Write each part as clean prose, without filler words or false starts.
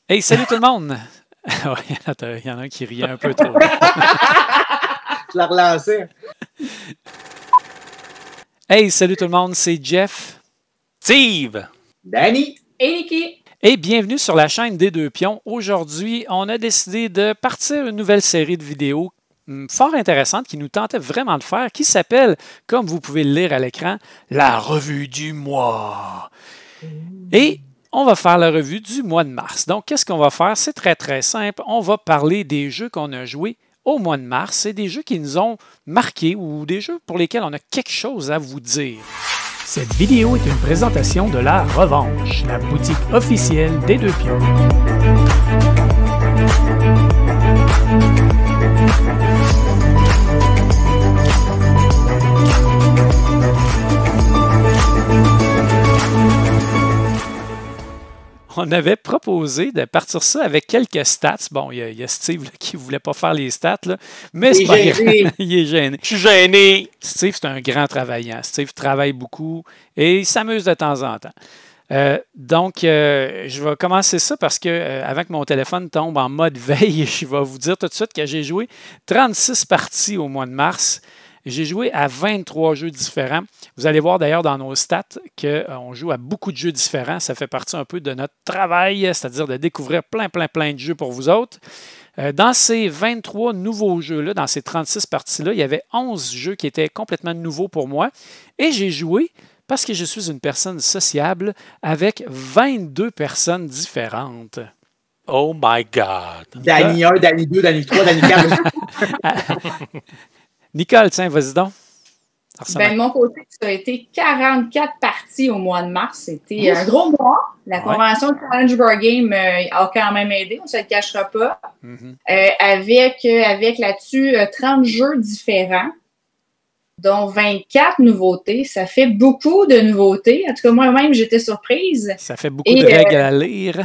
Hey, salut tout le monde! Ouais, il y en a un qui riait un peu trop. Je la relancé. Hey, salut tout le monde, c'est Jeff. Steve! Danny! Et Niki! Et bienvenue sur la chaîne des Deux Pions. Aujourd'hui, on a décidé de partir une nouvelle série de vidéos fort intéressante qui nous tentait vraiment de faire, qui s'appelle, comme vous pouvez le lire à l'écran, la revue du mois. Et on va faire la revue du mois de mars. Donc, qu'est-ce qu'on va faire? C'est très, très simple. On va parler des jeux qu'on a joués au mois de mars. C'est des jeux qui nous ont marqués ou des jeux pour lesquels on a quelque chose à vous dire. Cette vidéo est une présentation de La Revanche, la boutique officielle des Deux Pions. On avait proposé de partir ça avec quelques stats. Bon, il y a Steve là, qui ne voulait pas faire les stats, là, mais c'est pas grave. Il est gêné. Je suis gêné. Steve, c'est un grand travaillant. Steve travaille beaucoup et il s'amuse de temps en temps. Donc, je vais commencer ça parce que avant que mon téléphone tombe en mode veille, je vais vous dire tout de suite que j'ai joué 36 parties au mois de mars. J'ai joué à 23 jeux différents. Vous allez voir d'ailleurs dans nos stats qu'on joue à beaucoup de jeux différents. Ça fait partie un peu de notre travail, c'est-à-dire de découvrir plein de jeux pour vous autres. Dans ces 23 nouveaux jeux-là, dans ces 36 parties-là, il y avait 11 jeux qui étaient complètement nouveaux pour moi. Et j'ai joué, parce que je suis une personne sociable, avec 22 personnes différentes. Oh my God! Danny 1, Danny 2, Danny 3, Danny 4. Nicole, tiens, vas-y donc. De mon côté, ça a été 44 parties au mois de mars. C'était un gros mois. La convention de Challenge Board Game a quand même aidé, on ne se le cachera pas. Avec là-dessus 30 jeux différents, dont 24 nouveautés. Ça fait beaucoup de nouveautés. En tout cas, moi-même, j'étais surprise. Ça fait beaucoup de règles à lire.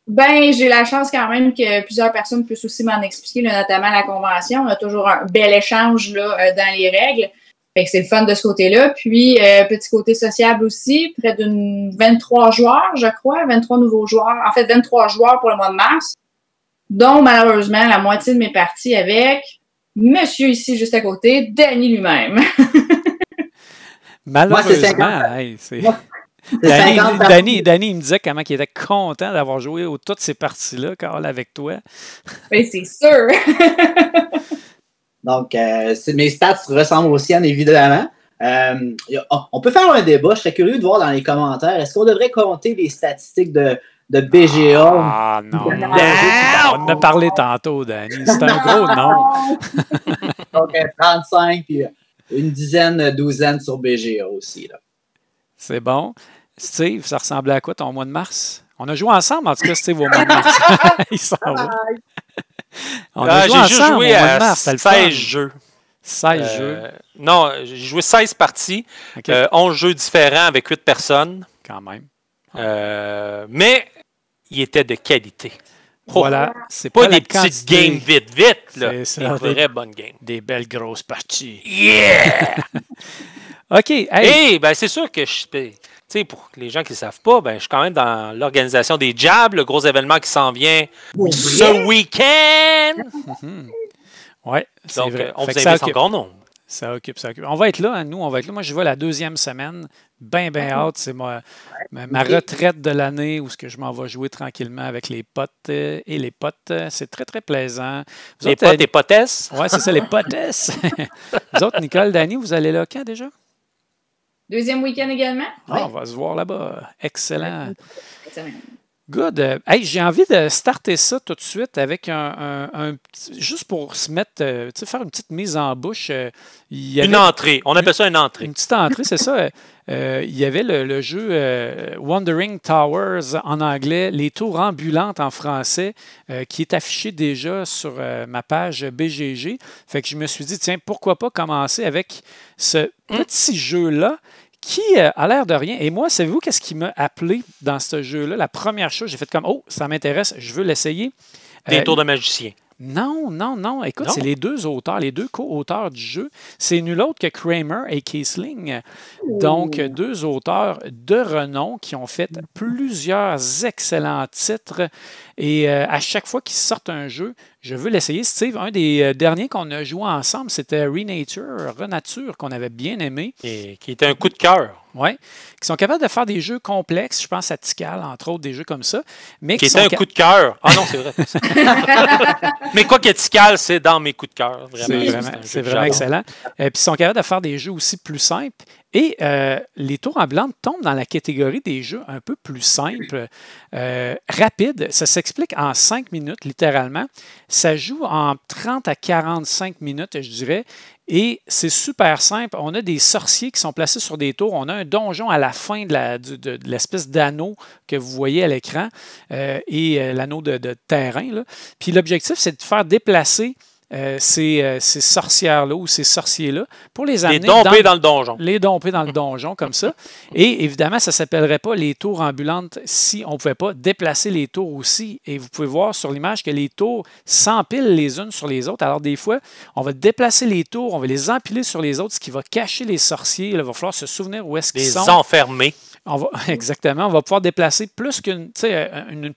Ben, j'ai la chance quand même que plusieurs personnes puissent aussi m'en expliquer, là, notamment la convention. On a toujours un bel échange là, dans les règles. Fait que c'est le fun de ce côté-là. Puis, petit côté sociable aussi, près d'une 23 joueurs, je crois, 23 nouveaux joueurs. En fait, 23 joueurs pour le mois de mars, dont malheureusement la moitié de mes parties avec monsieur ici juste à côté, Danny lui-même. Malheureusement, Danny, il me disait comment il était content d'avoir joué toutes ces parties-là, Carl, avec toi. Oui, c'est sûr. Donc, mes stats ressemblent aux siennes, évidemment. On peut faire un débat. Je serais curieux de voir dans les commentaires. Est-ce qu'on devrait compter les statistiques de BGA? Ah non, on en a parlé tantôt, Danny. C'est un gros nom. Donc, 35 puis une dizaine, douzaine sur BGA aussi. Là. C'est bon. Steve, ça ressemblait à quoi ton mois de mars? On a joué ensemble, en tout cas, Steve, au mois de mars. Il s'en va. J'ai juste joué à 16 jeux. 16 jeux? Non, j'ai joué 16 parties, 11 jeux différents avec 8 personnes. Quand même. Mais ils étaient de qualité. Voilà. C'est pas des petites games vite, là. C'est des vraies bonnes games. Des belles grosses parties. Yeah! OK. Hey, ben c'est sûr que pour les gens qui ne savent pas, ben, je suis quand même dans l'organisation des Jabs, le gros événement qui s'en vient ce week-end. Oui, c'est vrai. On vous invite encore non. Ça occupe. On va être là, hein, nous, on va être là. Moi, je vais la deuxième semaine. Ben hâte. C'est ma retraite de l'année où je m'en vais jouer tranquillement avec les potes et les potes. C'est très, très plaisant. Les potes et potesses? Oui, c'est ça, les potesses. Vous autres, Nicole, Danny, vous allez là quand déjà? Deuxième week-end également? On va se voir là-bas. Excellent. Good. Hey, j'ai envie de starter ça tout de suite avec juste pour se mettre, faire une petite mise en bouche. Une entrée. On appelle ça une entrée. Une petite entrée, c'est ça. Il y avait le jeu Wandering Towers en anglais, Les Tours ambulantes en français, qui est affiché déjà sur ma page BGG. Fait que je me suis dit, tiens, pourquoi pas commencer avec ce petit jeu-là qui a l'air de rien. Et moi, savez-vous qu'est-ce qui m'a appelé dans ce jeu-là? La première chose, j'ai fait comme, oh, ça m'intéresse, je veux l'essayer. Des tours de magicien. Non. Écoute, Non? c'est les deux auteurs, les deux co-auteurs du jeu. C'est nul autre que Kramer et Kiesling. Donc, deux auteurs de renom qui ont fait plusieurs excellents titres. Et à chaque fois qu'ils sortent un jeu, je veux l'essayer. Steve, un des derniers qu'on a joué ensemble, c'était Renature, qu'on avait bien aimé. Et qui était un coup de cœur. Oui, qui sont capables de faire des jeux complexes, je pense à Tikal, entre autres, des jeux comme ça. Mais Qui était un coup de cœur. Ah non, c'est vrai. Mais quoi que Tikal, c'est dans mes coups de cœur. C'est vraiment excellent. Puis ils sont capables de faire des jeux aussi plus simples. Et les Tours en blanc tombent dans la catégorie des jeux un peu plus simples, rapides. Ça s'explique en 5 minutes, littéralement. Ça joue en 30 à 45 minutes, je dirais. Et c'est super simple. On a des sorciers qui sont placés sur des tours. On a un donjon à la fin de l'espèce d'anneau que vous voyez à l'écran et l'anneau de terrain, là. Puis l'objectif, c'est de faire déplacer ces sorcières-là ou ces sorciers-là pour les amener dans le donjon. Les domper dans le donjon, comme ça. Et évidemment, ça ne s'appellerait pas les tours ambulantes si on ne pouvait pas déplacer les tours aussi. Et vous pouvez voir sur l'image que les tours s'empilent les unes sur les autres. Alors, des fois, on va déplacer les tours, on va les empiler sur les autres, ce qui va cacher les sorciers. Là, il va falloir se souvenir où est-ce qu'ils sont. Les enfermer. Exactement. On va pouvoir déplacer plus qu'une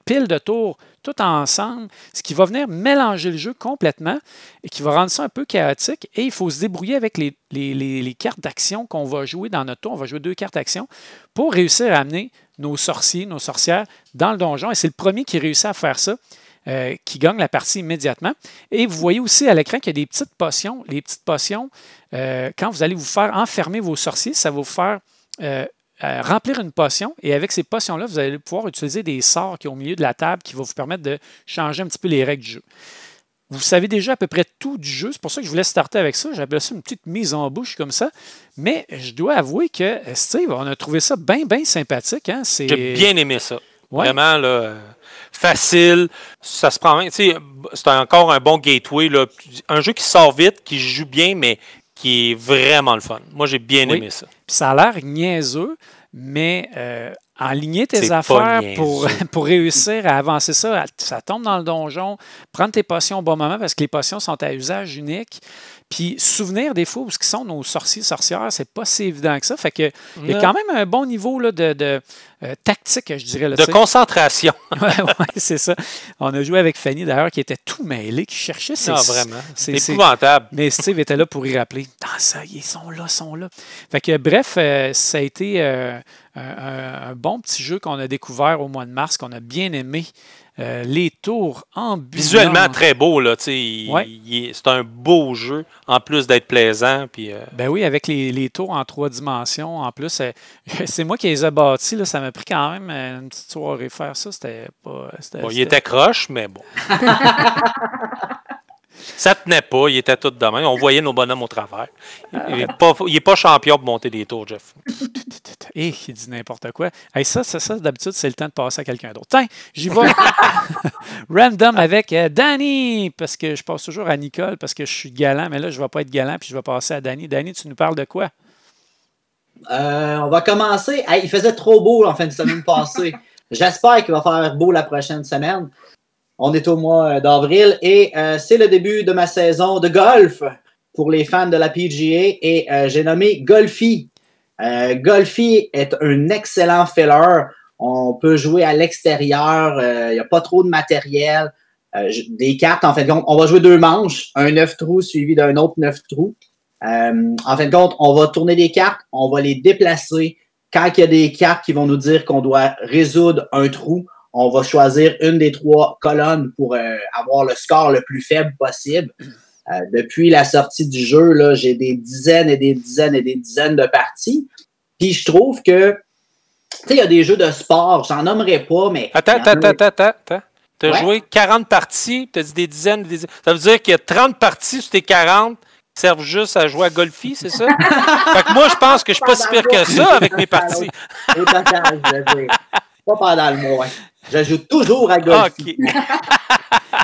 pile de tours tout ensemble, ce qui va venir mélanger le jeu complètement et qui va rendre ça un peu chaotique. Et il faut se débrouiller avec les cartes d'action qu'on va jouer dans notre tour. On va jouer 2 cartes d'action pour réussir à amener nos sorciers, nos sorcières dans le donjon. Et c'est le premier qui réussit à faire ça. Qui gagne la partie immédiatement. Et vous voyez aussi à l'écran qu'il y a des petites potions. Les petites potions, quand vous allez vous faire enfermer vos sorciers, ça va vous faire remplir une potion. Et avec ces potions-là, vous allez pouvoir utiliser des sorts qui sont au milieu de la table qui vont vous permettre de changer un petit peu les règles du jeu. Vous savez déjà à peu près tout du jeu. C'est pour ça que je voulais starter avec ça. J'appelle ça une petite mise en bouche comme ça. Mais je dois avouer que, Steve, on a trouvé ça bien, bien sympathique. Hein? J'ai bien aimé ça. Ouais. Vraiment, là, facile. Ça se prend. C'est encore un bon gateway. Là. Un jeu qui sort vite, qui joue bien, mais qui est vraiment le fun. Moi, j'ai bien aimé ça. Puis ça a l'air niaiseux, mais aligner tes affaires pour réussir à avancer ça, ça tombe dans le donjon, prendre tes potions au bon moment parce que les potions sont à usage unique. Puis souvenir des fois où ce qui sont nos sorciers, sorcières, c'est pas si évident que ça. Fait que il y a quand même un bon niveau là, de tactique, je dirais. Là, de concentration. Oui, c'est ça. On a joué avec Fanny, d'ailleurs, qui était tout mêlé, qui cherchait ses... Non, vraiment. C'est épouvantable. Mais Steve était là pour y rappeler. Ah, ça, ils sont là. Fait que, bref, ça a été un bon petit jeu qu'on a découvert au mois de mars, qu'on a bien aimé. Les tours ambulantes. Visuellement très beau, là. C'est un beau jeu, en plus d'être plaisant. Puis, Ben oui, avec les tours en 3 dimensions. En plus, c'est moi qui les ai bâtis. Là, ça m'a pris quand même une petite soirée faire ça. C'était pas. Il était croche, mais bon. Ça tenait pas, il était tout de même. On voyait nos bonhommes au travers. Il n'est pas champion pour monter des tours, Jeff. Il dit n'importe quoi. Hey, ça, d'habitude, c'est le temps de passer à quelqu'un d'autre. Tiens, j'y vais random avec Danny, parce que je passe toujours à Nicole, parce que je suis galant, mais là, je ne vais pas être galant, puis je vais passer à Danny. Danny, tu nous parles de quoi? On va commencer. Hey, il faisait trop beau en fin de semaine passée. J'espère qu'il va faire beau la prochaine semaine. On est au mois d'avril et c'est le début de ma saison de golf pour les fans de la PGA et j'ai nommé Golfi. Golfi est un excellent filler. On peut jouer à l'extérieur. Il n'y a pas trop de matériel. Des cartes, en fin de compte, on va jouer 2 manches, un 9 trous suivi d'un autre 9 trous. En fin de compte, on va tourner des cartes, on va les déplacer. Quand il y a des cartes qui vont nous dire qu'on doit résoudre un trou, on va choisir une des 3 colonnes pour avoir le score le plus faible possible. Depuis la sortie du jeu, là, j'ai des dizaines et des dizaines et des dizaines de parties. Puis je trouve que, tu sais, il y a des jeux de sport, j'en nommerai pas, mais... Attends. Tu as joué 40 parties, tu as dit des dizaines, des dizaines. Ça veut dire qu'il y a 30 parties sur tes 40 qui servent juste à jouer à Golfi, c'est ça? Fait que moi, je pense que je suis pas si pire que ça avec mes parties. Au total, je veux dire. Pas pendant le mois. Je joue toujours à Golfi. Okay.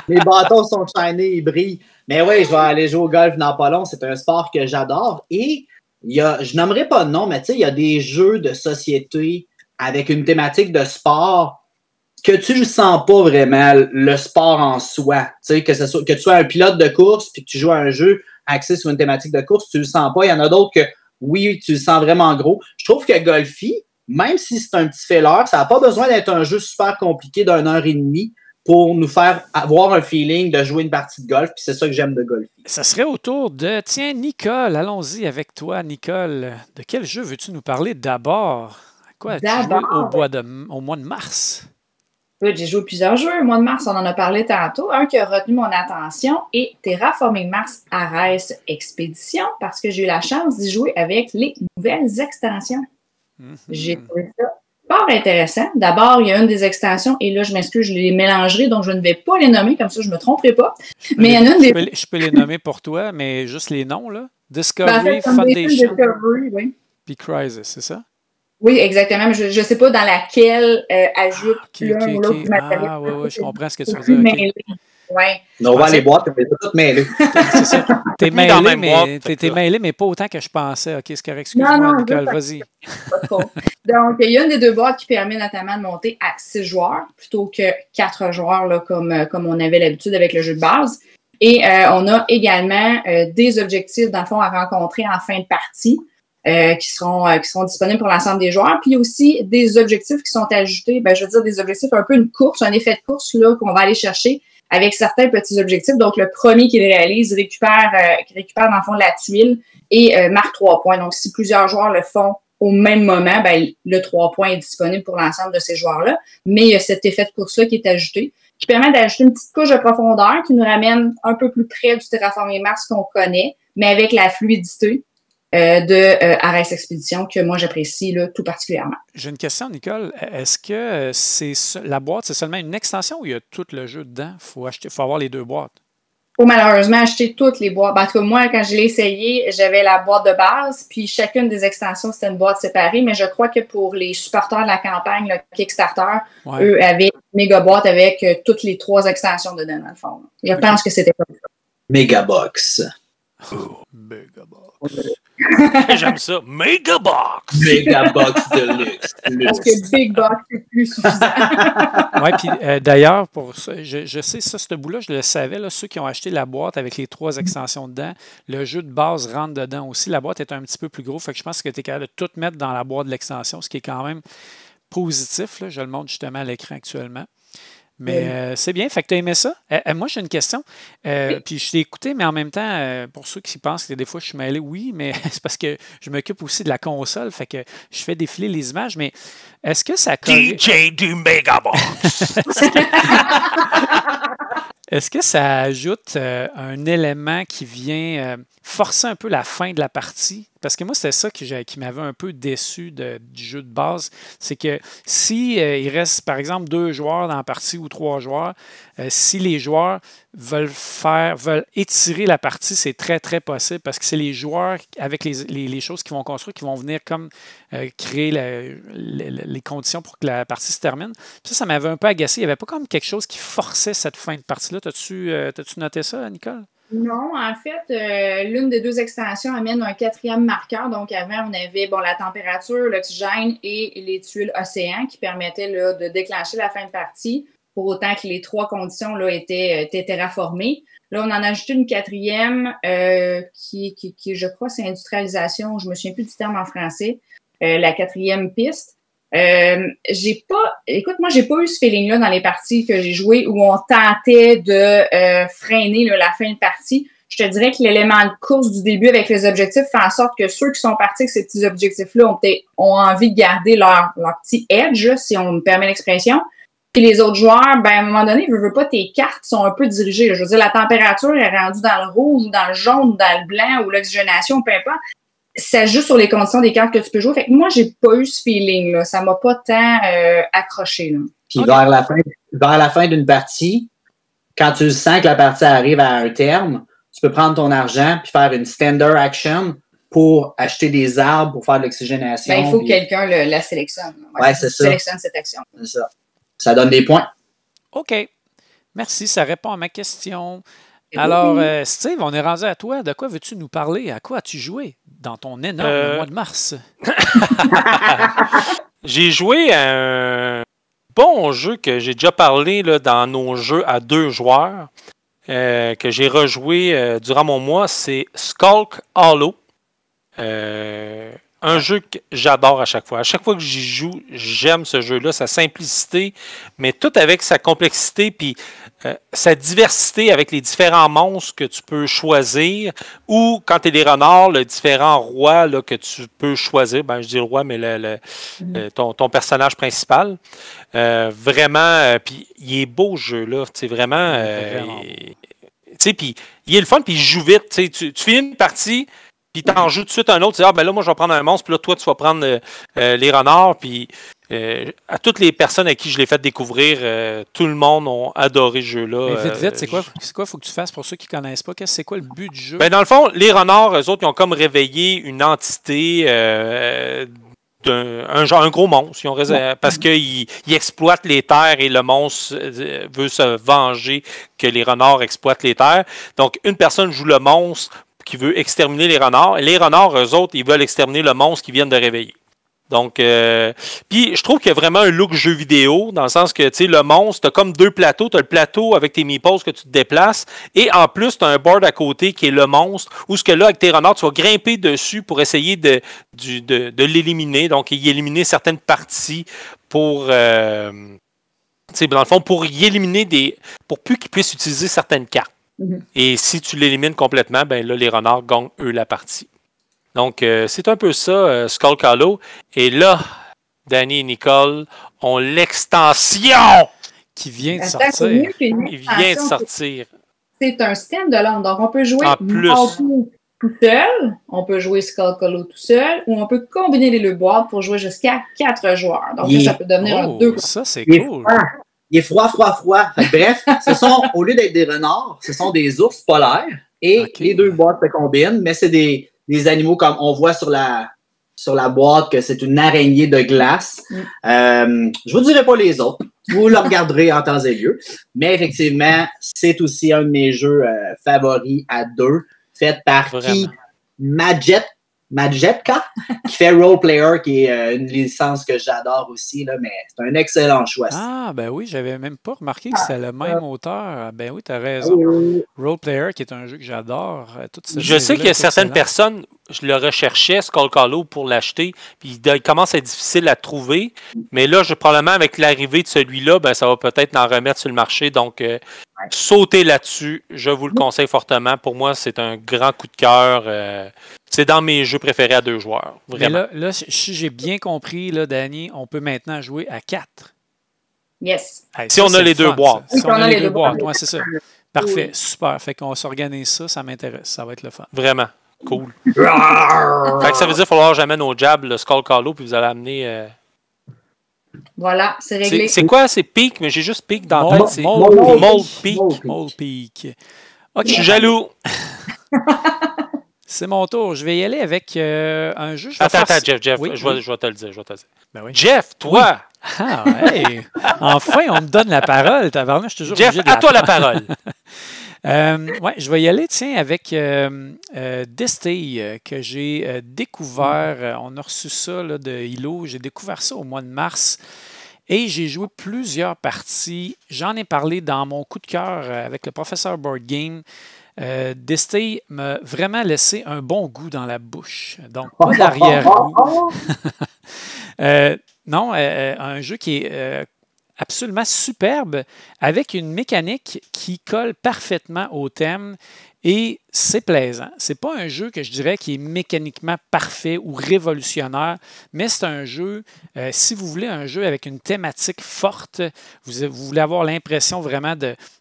Les bâtons sont shiny, ils brillent. Mais oui, je vais aller jouer au golf dans pas long. C'est un sport que j'adore. Et je nommerai pas de nom, mais tu sais, il y a des jeux de société avec une thématique de sport que tu ne sens pas vraiment le sport en soi. Tu sais, que tu sois un pilote de course puis que tu joues à un jeu axé sur une thématique de course, tu le sens pas. Il y en a d'autres que, oui, tu le sens vraiment gros. Je trouve que Golfi, même si c'est un petit failer, ça n'a pas besoin d'être un jeu super compliqué d'une heure et demie pour nous faire avoir un feeling de jouer une partie de golf. Puis c'est ça que j'aime de Golfi. Ça serait au tour de... Tiens, Nicole, allons-y avec toi, Nicole. De quel jeu veux-tu nous parler d'abord? À quoi as-tu joué au mois de mars? J'ai joué plusieurs jeux. Au mois de mars, on en a parlé tantôt. Un qui a retenu mon attention est Terraforming Mars Ares Expedition parce que j'ai eu la chance d'y jouer avec les nouvelles extensions. J'ai trouvé ça fort intéressant. D'abord, il y a une des extensions, et là, je m'excuse, je les mélangerai, donc je ne vais pas les nommer, comme ça, je ne me tromperai pas. Mais il y en a une des... Je peux les nommer pour toi, mais juste les noms, là. Discovery, Foundation, Discovery, oui. Puis Crisis, c'est ça? Oui, exactement. Je ne sais pas dans laquelle ajoute l'un ou l'autre matériel. Ah, oui, je comprends ce que tu veux dire. Okay. Ouais. On va les boîtes, on les a toutes mêlées. C'est ça. T'es mêlé, mais pas autant que je pensais. OK, c'est correct. Excuse-moi, Nicole, vas-y. Donc, il y a une des deux boîtes qui permet notamment de monter à 6 joueurs plutôt que 4 joueurs, là, comme on avait l'habitude avec le jeu de base. Et on a également des objectifs, dans le fond, à rencontrer en fin de partie. Qui seront disponibles pour l'ensemble des joueurs. Puis il y a aussi des objectifs qui sont ajoutés, je veux dire des objectifs un peu une course, un effet de course là qu'on va aller chercher avec certains petits objectifs. Donc le premier qui le réalise récupère dans le fond la tuile et marque 3 points. Donc si plusieurs joueurs le font au même moment, le 3 points est disponible pour l'ensemble de ces joueurs-là. Mais il y a cet effet de course-là qui est ajouté, qui permet d'ajouter une petite couche de profondeur qui nous ramène un peu plus près du Terraforming Mars qu'on connaît, mais avec la fluidité de Ares Expedition que moi j'apprécie là, tout particulièrement. J'ai une question, Nicole. Est-ce que la boîte, c'est seulement une extension ou il y a tout le jeu dedans? Faut avoir les deux boîtes. Faut malheureusement acheter toutes les boîtes. En tout cas, moi, quand je l'ai essayé, j'avais la boîte de base, puis chacune des extensions, c'était une boîte séparée, mais je crois que pour les supporters de la campagne, le Kickstarter, eux avaient une méga boîte avec toutes les 3 extensions dedans, dans le fond. Je pense que c'était comme ça. Megabox. Oh, Megabox. J'aime ça. Megabox! Megabox de luxe. Parce que Big Box, c'est plus suffisant. Oui, puis d'ailleurs, pour ça, je sais ça, ce bout-là, je le savais, là, ceux qui ont acheté la boîte avec les 3 extensions dedans, le jeu de base rentre dedans aussi. La boîte est un petit peu plus gros, fait que je pense que tu es capable de tout mettre dans la boîte de l'extension, ce qui est quand même positif. Là, je le montre justement à l'écran actuellement. Mais c'est bien, fait que tu as aimé ça. Moi, j'ai une question. Puis je t'ai écouté, mais en même temps, pour ceux qui pensent que des fois je suis mêlé, oui, mais c'est parce que je m'occupe aussi de la console, fait que je fais défiler les images, mais est-ce que ça DJ du Megabox! Est-ce que ça ajoute un élément qui vient forcer un peu la fin de la partie? Parce que moi, c'était ça qui m'avait un peu déçu du jeu de base. C'est que si il reste, par exemple, 2 joueurs dans la partie ou 3 joueurs, si les joueurs veulent étirer la partie, c'est très, très possible parce que c'est les joueurs, avec les choses qu'ils vont construire, qui vont venir comme créer les conditions pour que la partie se termine. Puis ça m'avait un peu agacé. Il n'y avait pas comme quelque chose qui forçait cette fin de partie-là. T'as-tu noté ça, Nicole? Non, en fait, l'une des 2 extensions amène un 4e marqueur. Donc, avant, on avait la température, l'oxygène et les tuiles océan qui permettaient là, de déclencher la fin de partie pour autant que les 3 conditions là, étaient terraformées. Là, on en a ajouté une 4e qui, je crois, c'est industrialisation. Je me souviens plus du terme en français. La 4e piste. Écoute, moi, j'ai pas eu ce feeling-là dans les parties que j'ai jouées où on tentait de freiner là, la fin de partie. Je te dirais que l'élément de course du début avec les objectifs fait en sorte que ceux qui sont partis avec ces petits objectifs-là ont envie de garder leur petit edge, là, si on me permet l'expression. Puis les autres joueurs, à un moment donné, veux pas, tes cartes sont un peu dirigées. Là. Je veux dire, la température est rendue dans le rouge ou dans le jaune ou dans le blanc ou l'oxygénation, peu importe. Ça joue sur les conditions des cartes que tu peux jouer. Fait que moi, j'ai pas eu ce feeling-là. Ça m'a pas tant accroché. Là. Puis vers la fin d'une partie, quand tu sens que la partie arrive à un terme, tu peux prendre ton argent puis faire une standard action pour acheter des arbres pour faire de l'oxygénation. Il faut que quelqu'un la sélectionne. Ouais, c'est ça. Sélectionne cette action. C'est ça. Ça donne des points. OK. Merci, ça répond à ma question. Alors, Steve, on est rendu à toi. De quoi veux-tu nous parler? À quoi as-tu joué dans ton énorme mois de mars? J'ai joué à un bon jeu que j'ai déjà parlé là, dans nos jeux à 2 joueurs, que j'ai rejoué durant mon mois, c'est Skulk Hollow. Un jeu que j'adore à chaque fois. À chaque fois que j'y joue, j'aime ce jeu-là, sa simplicité, mais tout avec sa complexité, puis sa diversité avec les différents monstres que tu peux choisir, ou quand tu es des renards, les différents rois là, que tu peux choisir. Ben, je dis le roi, mais ton personnage principal. Vraiment, puis il est beau ce jeu-là. Vraiment. Puis il est le fun, puis il joue vite. Tu finis une partie. Puis t'en joues tout de suite un autre, tu dis, ah ben là, moi, je vais prendre un monstre, puis là, toi, tu vas prendre les renards, puis à toutes les personnes à qui je l'ai fait découvrir, tout le monde a adoré ce jeu-là. Mais vite, c'est quoi il faut que tu fasses pour ceux qui ne connaissent pas? C'est quoi le but du jeu? Ben, dans le fond, les renards, eux autres, ils ont comme réveillé une entité un gros monstre. Parce qu'ils exploitent les terres et le monstre veut se venger que les renards exploitent les terres. Donc, une personne joue le monstre qui veut exterminer les renards. Et les renards, eux autres, ils veulent exterminer le monstre qu'ils viennent de réveiller. Donc, puis je trouve qu'il y a vraiment un look jeu vidéo, dans le sens que, tu sais, le monstre, tu as comme 2 plateaux. Tu as le plateau avec tes meeples que tu te déplaces, et en plus, tu as un board à côté qui est le monstre, où ce que là, avec tes renards, tu vas grimper dessus pour essayer de l'éliminer. Donc, y éliminer certaines parties pour... dans le fond, pour y éliminer pour plus qu'ils puissent utiliser certaines cartes. Et si tu l'élimines complètement, ben là, les renards gagnent, eux, la partie. Donc, c'est un peu ça, Skulk Hollow. Et là, Danny et Nicole ont l'extension qui vient de sortir. Il vient de sortir. C'est un stand-alone. Donc, on peut jouer en plus tout seul, on peut jouer Skulk Hollow tout seul, ou on peut combiner les 2 boîtes pour jouer jusqu'à 4 joueurs. Donc, ça peut devenir un 2. Ça, c'est cool. Il est froid. Fait que, bref, au lieu d'être des renards, ce sont des ours polaires. Et les 2 boîtes se combinent, mais c'est des animaux comme on voit sur la boîte que c'est une araignée de glace. Je vous dirai pas les autres. Vous le regarderez en temps et lieu. Mais effectivement, c'est aussi un de mes jeux favoris à 2, fait par Majetka, qui fait Role Player, qui est une licence que j'adore aussi, là, mais c'est un excellent choix. Ah, ben oui, j'avais même pas remarqué que c'était le même auteur. Ben oui, tu as raison. Role Player, qui est un jeu que j'adore. Je sais qu'il y a certaines personnes, je le recherchais, Skulk Hollow, pour l'acheter, puis il commence à être difficile à trouver, mais là, probablement, avec l'arrivée de celui-là, ben, ça va peut-être en remettre sur le marché, donc sautez là-dessus, je vous le conseille fortement. Pour moi, c'est un grand coup de cœur. C'est dans mes jeux préférés à 2 joueurs. Vraiment. Mais là, si j'ai bien compris, là, Danny, on peut maintenant jouer à 4. Yes. Hey, si on a les 2 boîtes. Si on a les 2 boîtes, ouais, c'est ça. Parfait, super. Fait qu'on s'organise ça m'intéresse. Ça va être le fun. Vraiment. Cool. Fait que ça veut dire qu'il va falloir que j'amène au jab le Skulk Hollow, puis vous allez amener... Voilà, c'est réglé. C'est quoi? C'est Peak, mais j'ai juste Peak dans la tête. C'est Mold Peak. Mold Peak. Okay. Je suis jaloux. C'est mon tour. Je vais y aller avec un jeu. Attends, Jeff. Oui, je vais te le dire. Ben oui. Jeff, toi! Oui. Ah, hey. Enfin, on me donne la parole. Je suis toujours Jeff, à toi la parole. Ouais, je vais y aller, tiens, avec Destiny, que j'ai découvert. On a reçu ça là, de Hilo. J'ai découvert ça au mois de mars. Et j'ai joué plusieurs parties. J'en ai parlé dans mon coup de cœur avec le professeur Board Game. Destiny m'a vraiment laissé un bon goût dans la bouche. Donc, pas d'arrière-goût. Non, un jeu qui est absolument superbe, avec une mécanique qui colle parfaitement au thème, et c'est plaisant. C'est pas un jeu que je dirais qui est mécaniquement parfait ou révolutionnaire, mais c'est un jeu, si vous voulez un jeu avec une thématique forte, vous voulez avoir l'impression vraiment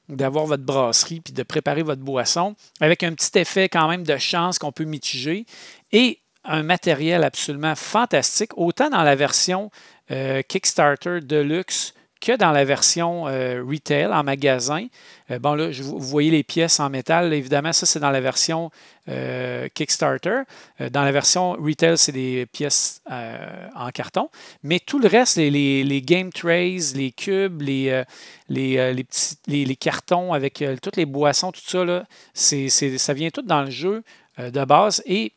d'avoir votre brasserie puis de préparer votre boisson, avec un petit effet quand même de chance qu'on peut mitiger, et un matériel absolument fantastique, autant dans la version Kickstarter Deluxe que dans la version retail, en magasin. Bon, là, vous voyez les pièces en métal. Évidemment, ça, c'est dans la version Kickstarter. Dans la version retail, c'est des pièces en carton. Mais tout le reste, les game trays, les cubes, les cartons avec toutes les boissons, tout ça, là, ça vient tout dans le jeu de base. Et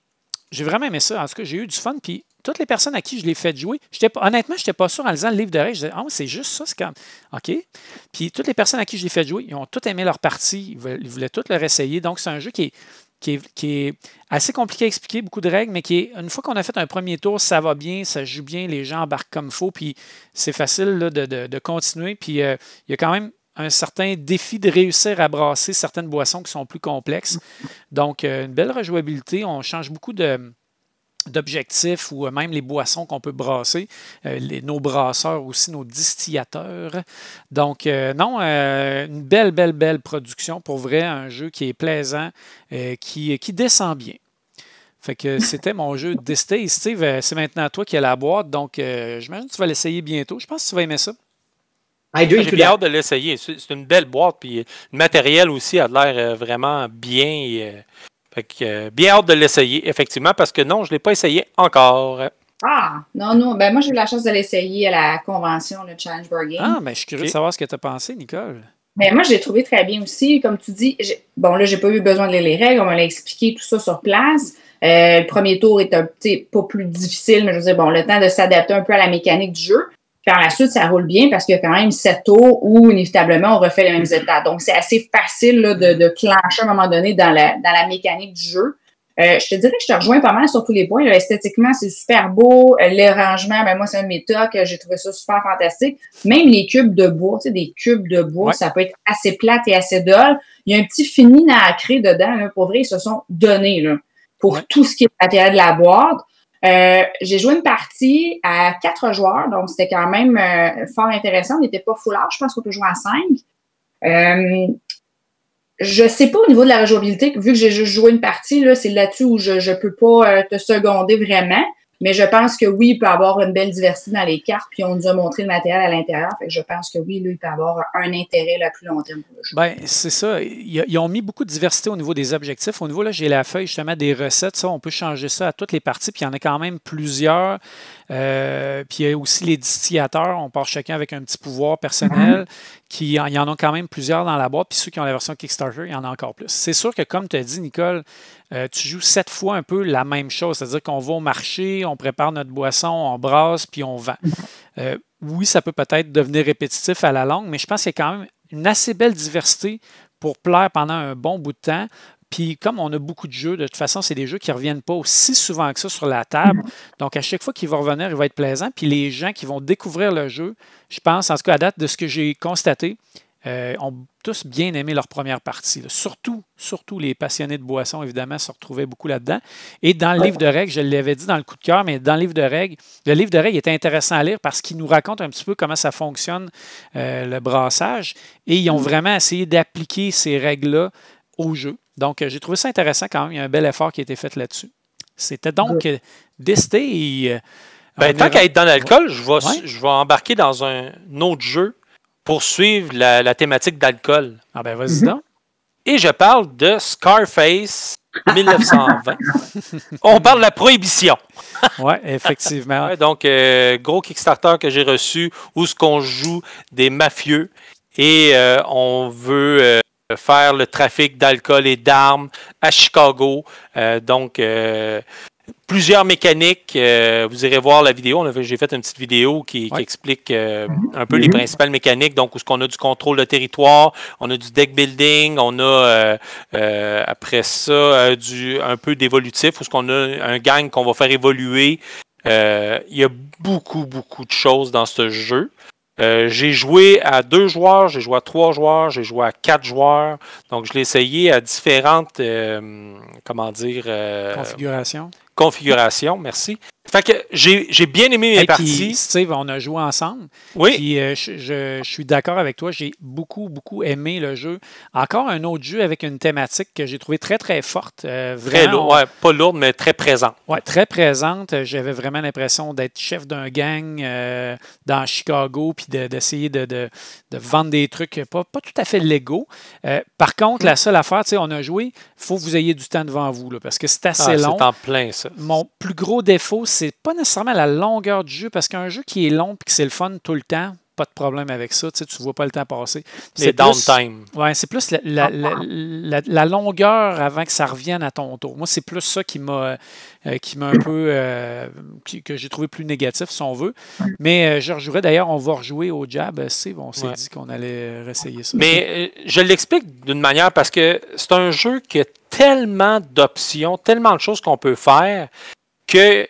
j'ai vraiment aimé ça. En tout cas, j'ai eu du fun. Puis toutes les personnes à qui je l'ai fait jouer, honnêtement, je n'étais pas sûr en lisant le livre de règles. Je disais, ah, c'est juste ça, c'est comme, OK. Puis toutes les personnes à qui je l'ai fait jouer, ils ont tous aimé leur partie, ils voulaient tous leur essayer. Donc, c'est un jeu qui est assez compliqué à expliquer, beaucoup de règles, mais une fois qu'on a fait un premier tour, ça va bien, ça joue bien, les gens embarquent comme il faut, puis c'est facile là, de continuer. Puis il y a quand même un certain défi de réussir à brasser certaines boissons qui sont plus complexes. Donc, une belle rejouabilité. On change beaucoup d'objectifs ou même les boissons qu'on peut brasser, nos brasseurs aussi, nos distillateurs. Donc, une belle production. Pour vrai, un jeu qui est plaisant, qui descend bien. Fait que c'était mon jeu Distay. Steve, c'est maintenant toi qui as la boîte, donc j'imagine que tu vas l'essayer bientôt. Je pense que tu vas aimer ça. J'ai bien hâte de l'essayer. C'est une belle boîte, puis le matériel aussi a l'air vraiment bien. Fait que, bien hâte de l'essayer, effectivement, parce que non, je ne l'ai pas essayé encore. Ah, non. Ben moi, j'ai eu la chance de l'essayer à la convention, le Challenge Board Game. Ah, ben je suis curieux de savoir ce que tu as pensé, Nicole. Ben moi, je l'ai trouvé très bien aussi. Comme tu dis, là, j'ai pas eu besoin de lire les règles. On m'a expliqué tout ça sur place. Le premier tour est un petit pas plus difficile, mais je veux dire, le temps de s'adapter un peu à la mécanique du jeu. Par la suite, ça roule bien parce qu'il y a quand même 7 tours où, inévitablement, on refait les mêmes étapes. Donc, c'est assez facile là, de clencher à un moment donné dans la mécanique du jeu. Je te dirais que je te rejoins pas mal sur tous les points. Là, esthétiquement, c'est super beau. Les rangements, moi, c'est un de mes tocs. J'ai trouvé ça super fantastique. Même les cubes de bois, tu sais, des cubes de bois, ça peut être assez plate et assez dole. Il y a un petit fini nacré dedans. Là. Pour vrai, ils se sont donnés là, pour tout ce qui est matériel de la boîte. J'ai joué une partie à 4 joueurs, donc c'était quand même fort intéressant. On n'était pas full art, je pense qu'on peut jouer à 5. Je sais pas au niveau de la rejouabilité, vu que j'ai juste joué une partie, là, c'est là-dessus où je peux pas te seconder vraiment. Mais je pense que oui, il peut y avoir une belle diversité dans les cartes, puis on nous a montré le matériel à l'intérieur. Fait que je pense que oui, là, il peut y avoir un intérêt à plus long terme pour le jeu. Bien, c'est ça. Ils ont mis beaucoup de diversité au niveau des objectifs. Au niveau, là, j'ai la feuille justement des recettes. Ça, on peut changer ça à toutes les parties, puis il y en a quand même plusieurs. Puis il y a aussi les distillateurs. On part chacun avec un petit pouvoir personnel. Il y en a quand même plusieurs dans la boîte. Puis ceux qui ont la version Kickstarter, il y en a encore plus. C'est sûr que, comme tu as dit, Nicole, tu joues 7 fois un peu la même chose. C'est-à-dire qu'on va au marché, on prépare notre boisson, on brasse, puis on vend. Oui, ça peut peut-être devenir répétitif à la longue, mais je pense qu'il y a quand même une assez belle diversité pour plaire pendant un bon bout de temps. Puis comme on a beaucoup de jeux, de toute façon, c'est des jeux qui ne reviennent pas aussi souvent que ça sur la table. Donc, à chaque fois qu'il va revenir, il va être plaisant. Puis les gens qui vont découvrir le jeu, je pense, en tout cas à date de ce que j'ai constaté, ont tous bien aimé leur première partie. Là. Surtout les passionnés de boissons, évidemment, se retrouvaient beaucoup là-dedans. Et dans le livre de règles, je l'avais dit dans le coup de cœur, mais dans le livre de règles est intéressant à lire parce qu'il nous raconte un petit peu comment ça fonctionne, le brassage. Et ils ont vraiment essayé d'appliquer ces règles-là au jeu. Donc, j'ai trouvé ça intéressant quand même. Il y a un bel effort qui a été fait là-dessus. C'était donc Distay. Tant qu'à être dans l'alcool, je vais embarquer dans un autre jeu pour suivre la thématique d'alcool. Ah ben, vas-y donc. Et je parle de Scarface 1920. On parle de la prohibition. Oui, effectivement. Ouais, donc, gros Kickstarter que j'ai reçu où ce qu'on joue des mafieux et on veut faire le trafic d'alcool et d'armes à Chicago. Plusieurs mécaniques. Vous irez voir la vidéo. J'ai fait une petite vidéo qui explique un peu les principales mécaniques. Donc, où est-ce qu'on a du contrôle de territoire, on a du deck building, on a après ça un peu d'évolutif, où est-ce qu'on a un gang qu'on va faire évoluer. Il y a beaucoup de choses dans ce jeu. J'ai joué à 2 joueurs, j'ai joué à 3 joueurs, j'ai joué à 4 joueurs. Donc, je l'ai essayé à différentes, configurations, merci. Fait que j'ai bien aimé mes parties. Puis, Steve, on a joué ensemble. Oui. Puis je suis d'accord avec toi. J'ai beaucoup aimé le jeu. Encore un autre jeu avec une thématique que j'ai trouvé très, très forte. Très lourde, pas lourde, mais très présente. Oui, très présente. J'avais vraiment l'impression d'être chef d'un gang dans Chicago, puis d'essayer de vendre des trucs pas tout à fait légaux. Par contre, la seule affaire, on a joué, il faut que vous ayez du temps devant vous, là, parce que c'est assez long. C'est en plein, ça. Mon plus gros défaut, c'est pas nécessairement la longueur du jeu, parce qu'un jeu qui est long et que c'est le fun tout le temps, pas de problème avec ça. Tu ne vois pas le temps passer. C'est downtime. Oui, c'est plus la longueur avant que ça revienne à ton tour. Moi, c'est plus ça qui m'a un peu que j'ai trouvé plus négatif, si on veut. Mais je rejouerai. D'ailleurs, on va rejouer au Jab. On s'est dit qu'on allait réessayer ça. Mais je l'explique d'une manière parce que c'est un jeu qui a tellement d'options, tellement de choses qu'on peut faire que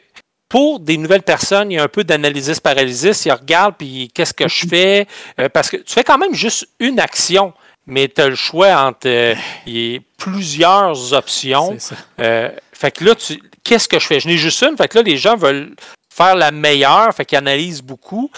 pour des nouvelles personnes, il y a un peu d'analysis paralysis. Ils regardent, puis qu'est-ce que je fais? Parce que tu fais quand même juste une action, mais tu as le choix entre plusieurs options. C'est ça. Fait que là, qu'est-ce que je fais? Je n'ai juste une. Fait que là, les gens veulent faire la meilleure. Fait qu'ils analysent beaucoup.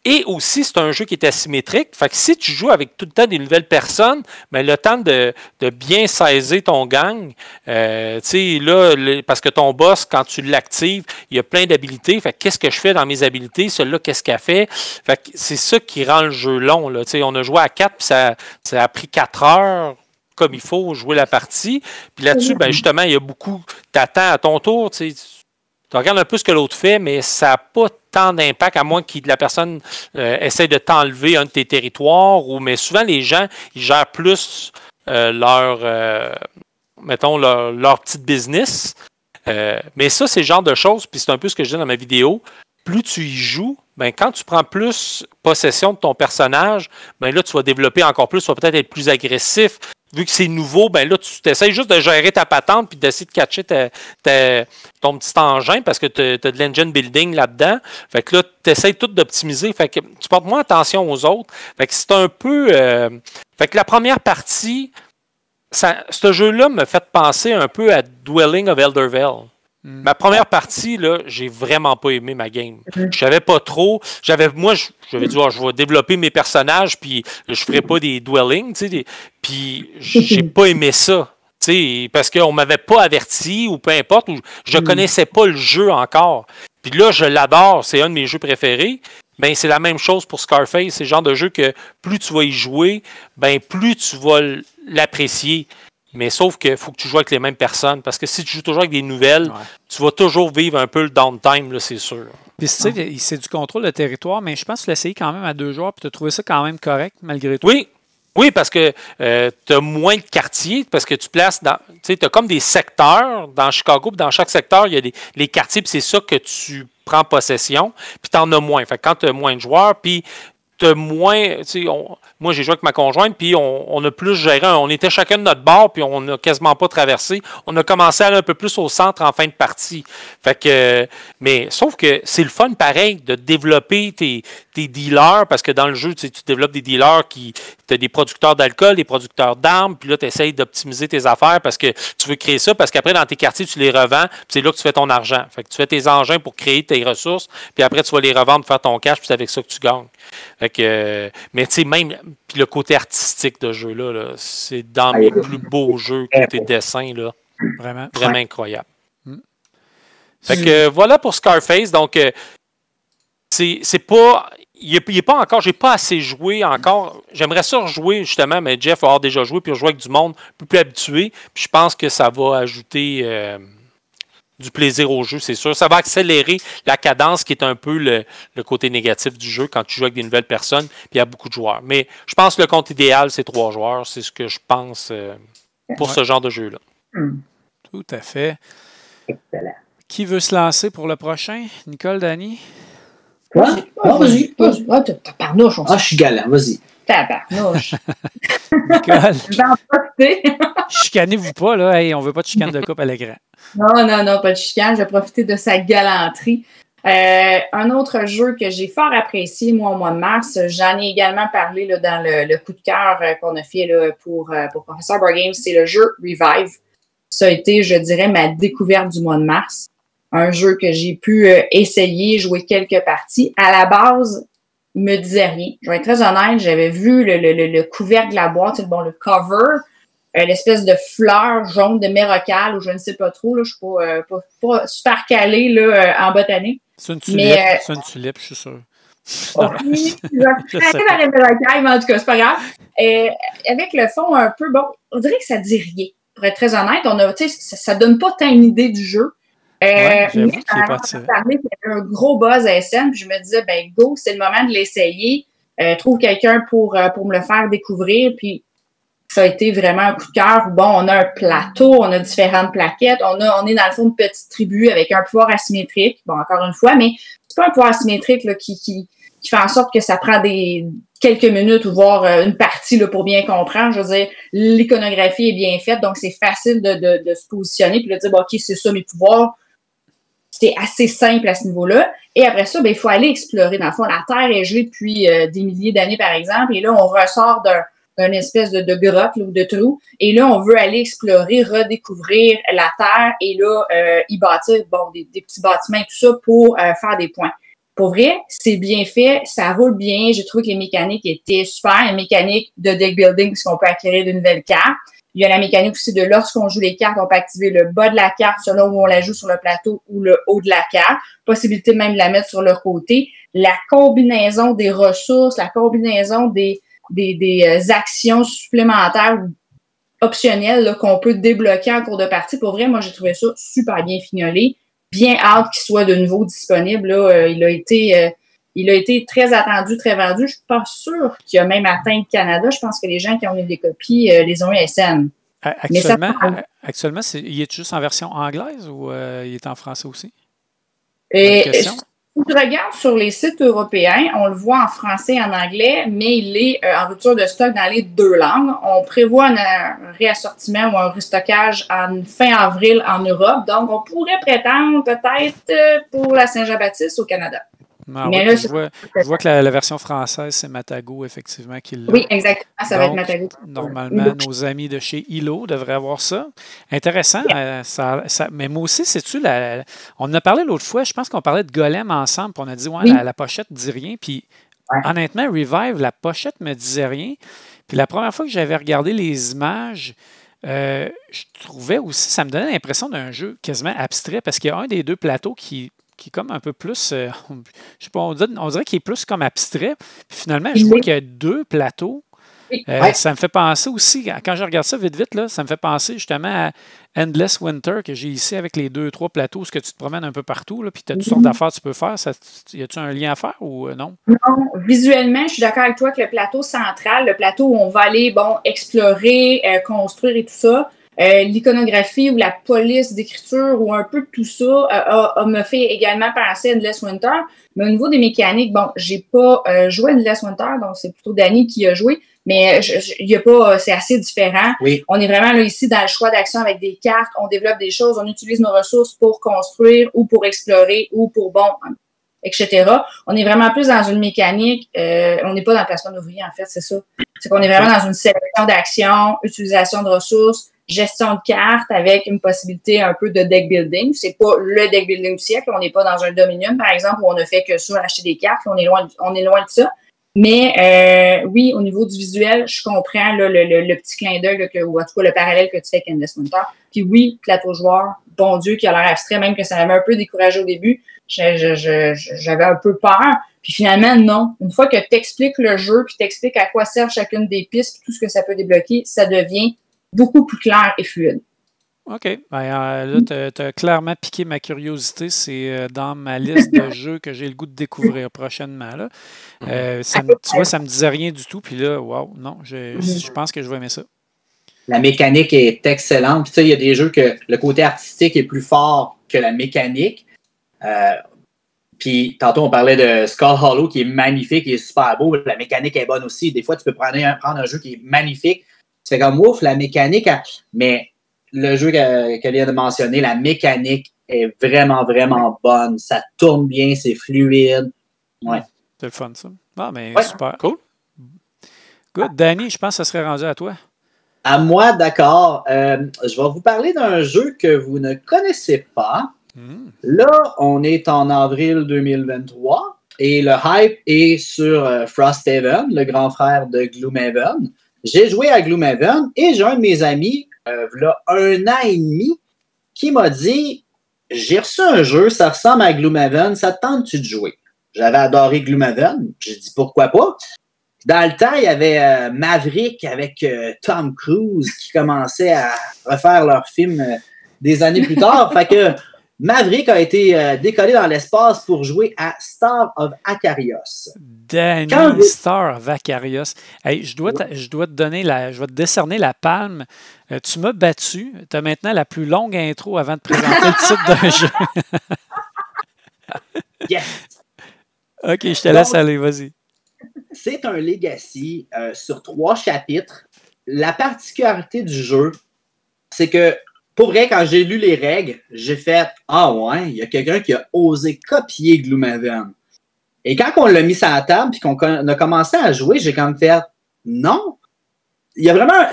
Et aussi, c'est un jeu qui est asymétrique. Fait que si tu joues avec tout le temps des nouvelles personnes, mais le temps de bien saisir ton gang, tu sais, là, parce que ton boss, quand tu l'actives, il y a plein d'habilités. Fait que qu'est-ce que je fais dans mes habilités? Celle-là, qu'est-ce qu'elle fait? Fait que c'est ça qui rend le jeu long, là. Tu sais, on a joué à 4, puis ça a pris 4 heures comme il faut jouer la partie. Puis là-dessus, ben justement, il y a beaucoup... T'attends à ton tour, tu sais. Tu regardes un peu ce que l'autre fait, mais ça n'a pas tant d'impact, à moins que la personne essaie de t'enlever un de tes territoires. Mais souvent, les gens, ils gèrent plus leur petite business. Mais ça, c'est le genre de choses, puis c'est un peu ce que je dis dans ma vidéo. Plus tu y joues, ben, quand tu prends plus possession de ton personnage, ben là, tu vas développer encore plus, tu vas peut-être être plus agressif. Vu que c'est nouveau, ben là, tu essaies juste de gérer ta patente puis d'essayer de catcher ton petit engin parce que tu as de l'engine building là-dedans. Fait que là, tu essaies tout d'optimiser. Fait que tu portes moins attention aux autres. Fait que c'est un peu... Fait que la première partie, ce jeu-là me fait penser un peu à Dwelling of Eldervale. Ma première partie, là, j'ai vraiment pas aimé ma game. Je savais pas trop. J'avais dit, je vais développer mes personnages, puis je ferai pas des dwellings, tu sais. Puis j'ai pas aimé ça, tu sais, parce qu'on m'avait pas averti ou peu importe, ou je connaissais pas le jeu encore. Puis là, je l'adore, c'est un de mes jeux préférés. Ben c'est la même chose pour Scarface. C'est le genre de jeu que plus tu vas y jouer, ben plus tu vas l'apprécier. Mais sauf qu'il faut que tu joues avec les mêmes personnes. Parce que si tu joues toujours avec des nouvelles, tu vas toujours vivre un peu le downtime, là, c'est sûr. Puis tu sais, c'est du contrôle de territoire, mais je pense que tu l'as essayé quand même à 2 joueurs, puis tu as trouvé ça quand même correct, malgré tout. Oui, parce que tu as moins de quartiers, parce que tu places dans. Tu sais, tu as comme des secteurs dans Chicago, puis dans chaque secteur, il y a les quartiers, puis c'est ça que tu prends possession, puis tu en as moins. Fait que quand tu as moins de joueurs, puis tu as moins. Moi, j'ai joué avec ma conjointe, puis on a plus géré. On était chacun de notre bord, puis on n'a quasiment pas traversé. On a commencé à aller un peu plus au centre en fin de partie. Fait que, mais sauf que c'est le fun, pareil, de développer tes dealers, parce que dans le jeu, tu développes des dealers qui. Tu as des producteurs d'alcool, des producteurs d'armes, puis là, tu essayes d'optimiser tes affaires parce que tu veux créer ça, parce qu'après, dans tes quartiers, tu les revends, puis c'est là que tu fais ton argent. Fait que tu fais tes engins pour créer tes ressources, puis après, tu vas les revendre pour faire ton cash, puis c'est avec ça que tu gagnes. Fait que, mais tu sais, même puis le côté artistique de ce jeu-là, là, c'est dans mes plus beaux jeux, côté dessin, là. Vraiment incroyable. Fait que voilà pour Scarface. Donc, c'est pas. Il n'est pas encore. J'ai pas assez joué encore. J'aimerais ça rejouer, justement, mais Jeff va avoir déjà joué, puis rejouer avec du monde un peu plus habitué. Puis je pense que ça va ajouter du plaisir au jeu, c'est sûr. Ça va accélérer la cadence qui est un peu le côté négatif du jeu quand tu joues avec des nouvelles personnes puis il y a beaucoup de joueurs. Mais je pense que le compte idéal, c'est 3 joueurs. C'est ce que je pense pour ce genre de jeu-là. Tout à fait. Excellent. Qui veut se lancer pour le prochain? Nicole, Dani? Quoi? Vas-y. Tabarnouche, je suis galant, vas-y. Tabarnouche. Nicole. J'en profite. Chicanez-vous pas, là. Hey, on veut pas de chicane de coupe à l'écran. Non, pas de chicane. Je vais profiter de sa galanterie. Un autre jeu que j'ai fort apprécié, moi, au mois de mars, j'en ai également parlé là, dans le coup de cœur qu'on a fait là, pour Professeur Board Games, c'est le jeu Revive. Ça a été, je dirais, ma découverte du mois de mars. Un jeu que j'ai pu essayer, jouer quelques parties. À la base, me disait rien. Je vais être très honnête, j'avais vu le couvercle de la boîte, le cover, l'espèce de fleur jaune de mérocale, ou je ne sais pas trop, là, je ne suis pas super calée là, en botanique. C'est une tulipe, c'est une tulipe, je suis sûr. Oui, je sais pas les mérocailles, mais en tout cas, c'est pas grave. Avec le fond un peu, bon, on dirait que ça dit rien. Pour être très honnête, ça donne pas tant une idée du jeu. Mais j'avoue qu'il est parlé qu'il y avait un gros buzz à SN, puis je me disais, ben go, c'est le moment de l'essayer. trouve quelqu'un pour me le faire découvrir. Puis ça a été vraiment un coup de cœur. Bon, on a un plateau, on a différentes plaquettes, on est dans le fond une petite tribu avec un pouvoir asymétrique. Bon, encore une fois, mais c'est pas un pouvoir asymétrique là, qui fait en sorte que ça prend quelques minutes ou voire une partie là, pour bien comprendre. Je veux dire, l'iconographie est bien faite, donc c'est facile de se positionner puis de dire, bon, OK, c'est ça mes pouvoirs. C'est assez simple à ce niveau-là. Et après ça, ben, il faut aller explorer. Dans le fond, la Terre est gelée depuis des milliers d'années, par exemple, et là, on ressort d'une espèce de grotte là, ou de trou. Et là, on veut aller explorer, redécouvrir la Terre et là, y bâtir des petits bâtiments et tout ça pour faire des points. Pour vrai, c'est bien fait, ça roule bien. J'ai trouvé que les mécaniques étaient super. Une mécanique de deck building, puisqu'on peut acquérir de nouvelles cartes. Il y a la mécanique aussi de lorsqu'on joue les cartes, on peut activer le bas de la carte selon où on la joue sur le plateau ou le haut de la carte. Possibilité même de la mettre sur leur côté. La combinaison des ressources, la combinaison des actions supplémentaires ou optionnelles là, qu'on peut débloquer en cours de partie. Pour vrai, moi, j'ai trouvé ça super bien fignolé. Bien hâte qu'il soit de nouveau disponible. Là. Il a été très attendu, très vendu. Je suis pas sûre qu'il a même atteint le Canada. Je pense que les gens qui ont eu des copies les ont eu SN. Actuellement, il est juste en version anglaise ou il est en français aussi? Si tu regardes sur les sites européens, on le voit en français et en anglais, mais il est en rupture de stock dans les deux langues. On prévoit un réassortiment ou un restockage en fin avril en Europe. Donc, on pourrait prétendre peut-être pour la Saint-Jean-Baptiste au Canada. Ah, mais oui, là, je vois que la version française, c'est Matago, effectivement, qui l'a. Oui, exactement, ça va être Matago. Normalement, nos amis de chez Hilo devraient avoir ça. Intéressant. Mais moi aussi, sais-tu, on en a parlé l'autre fois, je pense qu'on parlait de Golem ensemble, puis on a dit, ouais, la pochette ne dit rien. Puis honnêtement, Revive, la pochette ne me disait rien. Puis la première fois que j'avais regardé les images, je trouvais aussi, ça me donnait l'impression d'un jeu quasiment abstrait, parce qu'il y a un des deux plateaux qui est comme un peu plus, je sais pas, on dirait qu'il est plus comme abstrait. Puis finalement, je vois qu'il y a deux plateaux. Ça me fait penser aussi, quand je regarde ça vite, là, ça me fait penser justement à Endless Winter que j'ai ici avec les 2-3 plateaux, où tu te promènes un peu partout, là, puis tu as toutes sortes d'affaires que tu peux faire. Y a-tu un lien à faire ou non? Non, visuellement, je suis d'accord avec toi que le plateau central, le plateau où on va aller explorer, construire et tout ça, l'iconographie ou la police d'écriture ou un peu de tout ça me fait également penser à Endless Winter. Mais au niveau des mécaniques, j'ai pas joué à Endless Winter, donc c'est plutôt Danny qui a joué, mais il y a pas, c'est assez différent. Oui. On est vraiment là ici dans le choix d'action avec des cartes, on développe des choses, on utilise nos ressources pour construire ou pour explorer ou pour etc. On est vraiment plus dans une mécanique, on n'est pas dans le placement d'ouvriers en fait, c'est ça. C'est qu'on est vraiment dans une sélection d'actions, utilisation de ressources, gestion de cartes avec une possibilité un peu de deck building. C'est pas le deck building du siècle. On n'est pas dans un Dominion, par exemple, où on a fait que ça, acheter des cartes. On est loin de ça. Mais oui, au niveau du visuel, je comprends là, le petit clin d'œil ou en tout cas le parallèle que tu fais avec Endless Winter. Puis oui, plateau joueur, bon Dieu, qui a l'air abstrait, même que ça m'avait un peu découragé au début. J'avais un peu peur. Puis finalement, non. Une fois que tu expliques le jeu, puis tu expliques à quoi sert chacune des pistes, puis tout ce que ça peut débloquer, ça devient beaucoup plus clair et fluide. OK. Là, tu as clairement piqué ma curiosité. C'est dans ma liste de jeux que j'ai le goût de découvrir prochainement. Là. Tu vois, ça ne me disait rien du tout. Puis là, wow, non, je pense que je vais aimer ça. La mécanique est excellente. Puis, tu sais, il y a des jeux que le côté artistique est plus fort que la mécanique. Puis, tantôt, on parlait de Skull Hollow qui est magnifique, qui est super beau. La mécanique est bonne aussi. Des fois, tu peux prendre un jeu qui est magnifique. Tu fais comme ouf, la mécanique, mais le jeu qu'elle vient de mentionner, la mécanique est vraiment, vraiment bonne. Ça tourne bien, c'est fluide. Ouais. C'est le fun, ça. Ah, mais super. Cool. Good. Danny, je pense que ça serait rendu à toi. À moi, d'accord. Je vais vous parler d'un jeu que vous ne connaissez pas. Là, on est en avril 2023 et le hype est sur Frosthaven, le grand frère de Gloomhaven. J'ai joué à Gloomhaven et j'ai un de mes amis, il y a 1 an et demi, qui m'a dit « J'ai reçu un jeu, ça ressemble à Gloomhaven, ça te tente-tu de jouer? » J'avais adoré Gloomhaven, j'ai dit « Pourquoi pas? » Dans le temps, il y avait Maverick avec Tom Cruise qui commençait à refaire leur film des années plus tard. Fait que Maverick a été décollé dans l'espace pour jouer à Star of Acarios. Danny, Star of Acarios. Hey, je dois te donner je vais te décerner la palme. Tu m'as battu. Tu as maintenant la plus longue intro avant de présenter le titre d'un jeu. Yes! OK, je te laisse aller, vas-y. C'est un legacy sur 3 chapitres. La particularité du jeu, c'est que, pour vrai, quand j'ai lu les règles, j'ai fait « Ah ouais, il y a quelqu'un qui a osé copier Gloomhaven. » Et quand on l'a mis sur la table et qu'on a commencé à jouer, j'ai comme fait « Non! » Il y a vraiment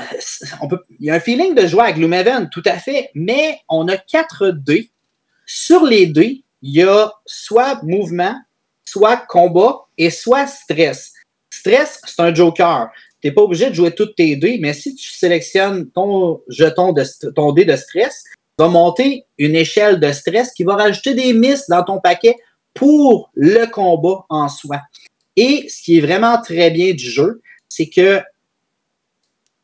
il y a un feeling de jouer à Gloomhaven, tout à fait, mais on a 4 dés. Sur les dés, il y a soit mouvement, soit combat et soit stress. Stress, c'est un joker. Tu n'es pas obligé de jouer toutes tes dés, mais si tu sélectionnes ton dé de stress, tu vas monter une échelle de stress qui va rajouter des miss dans ton paquet pour le combat en soi. Et ce qui est vraiment très bien du jeu, c'est que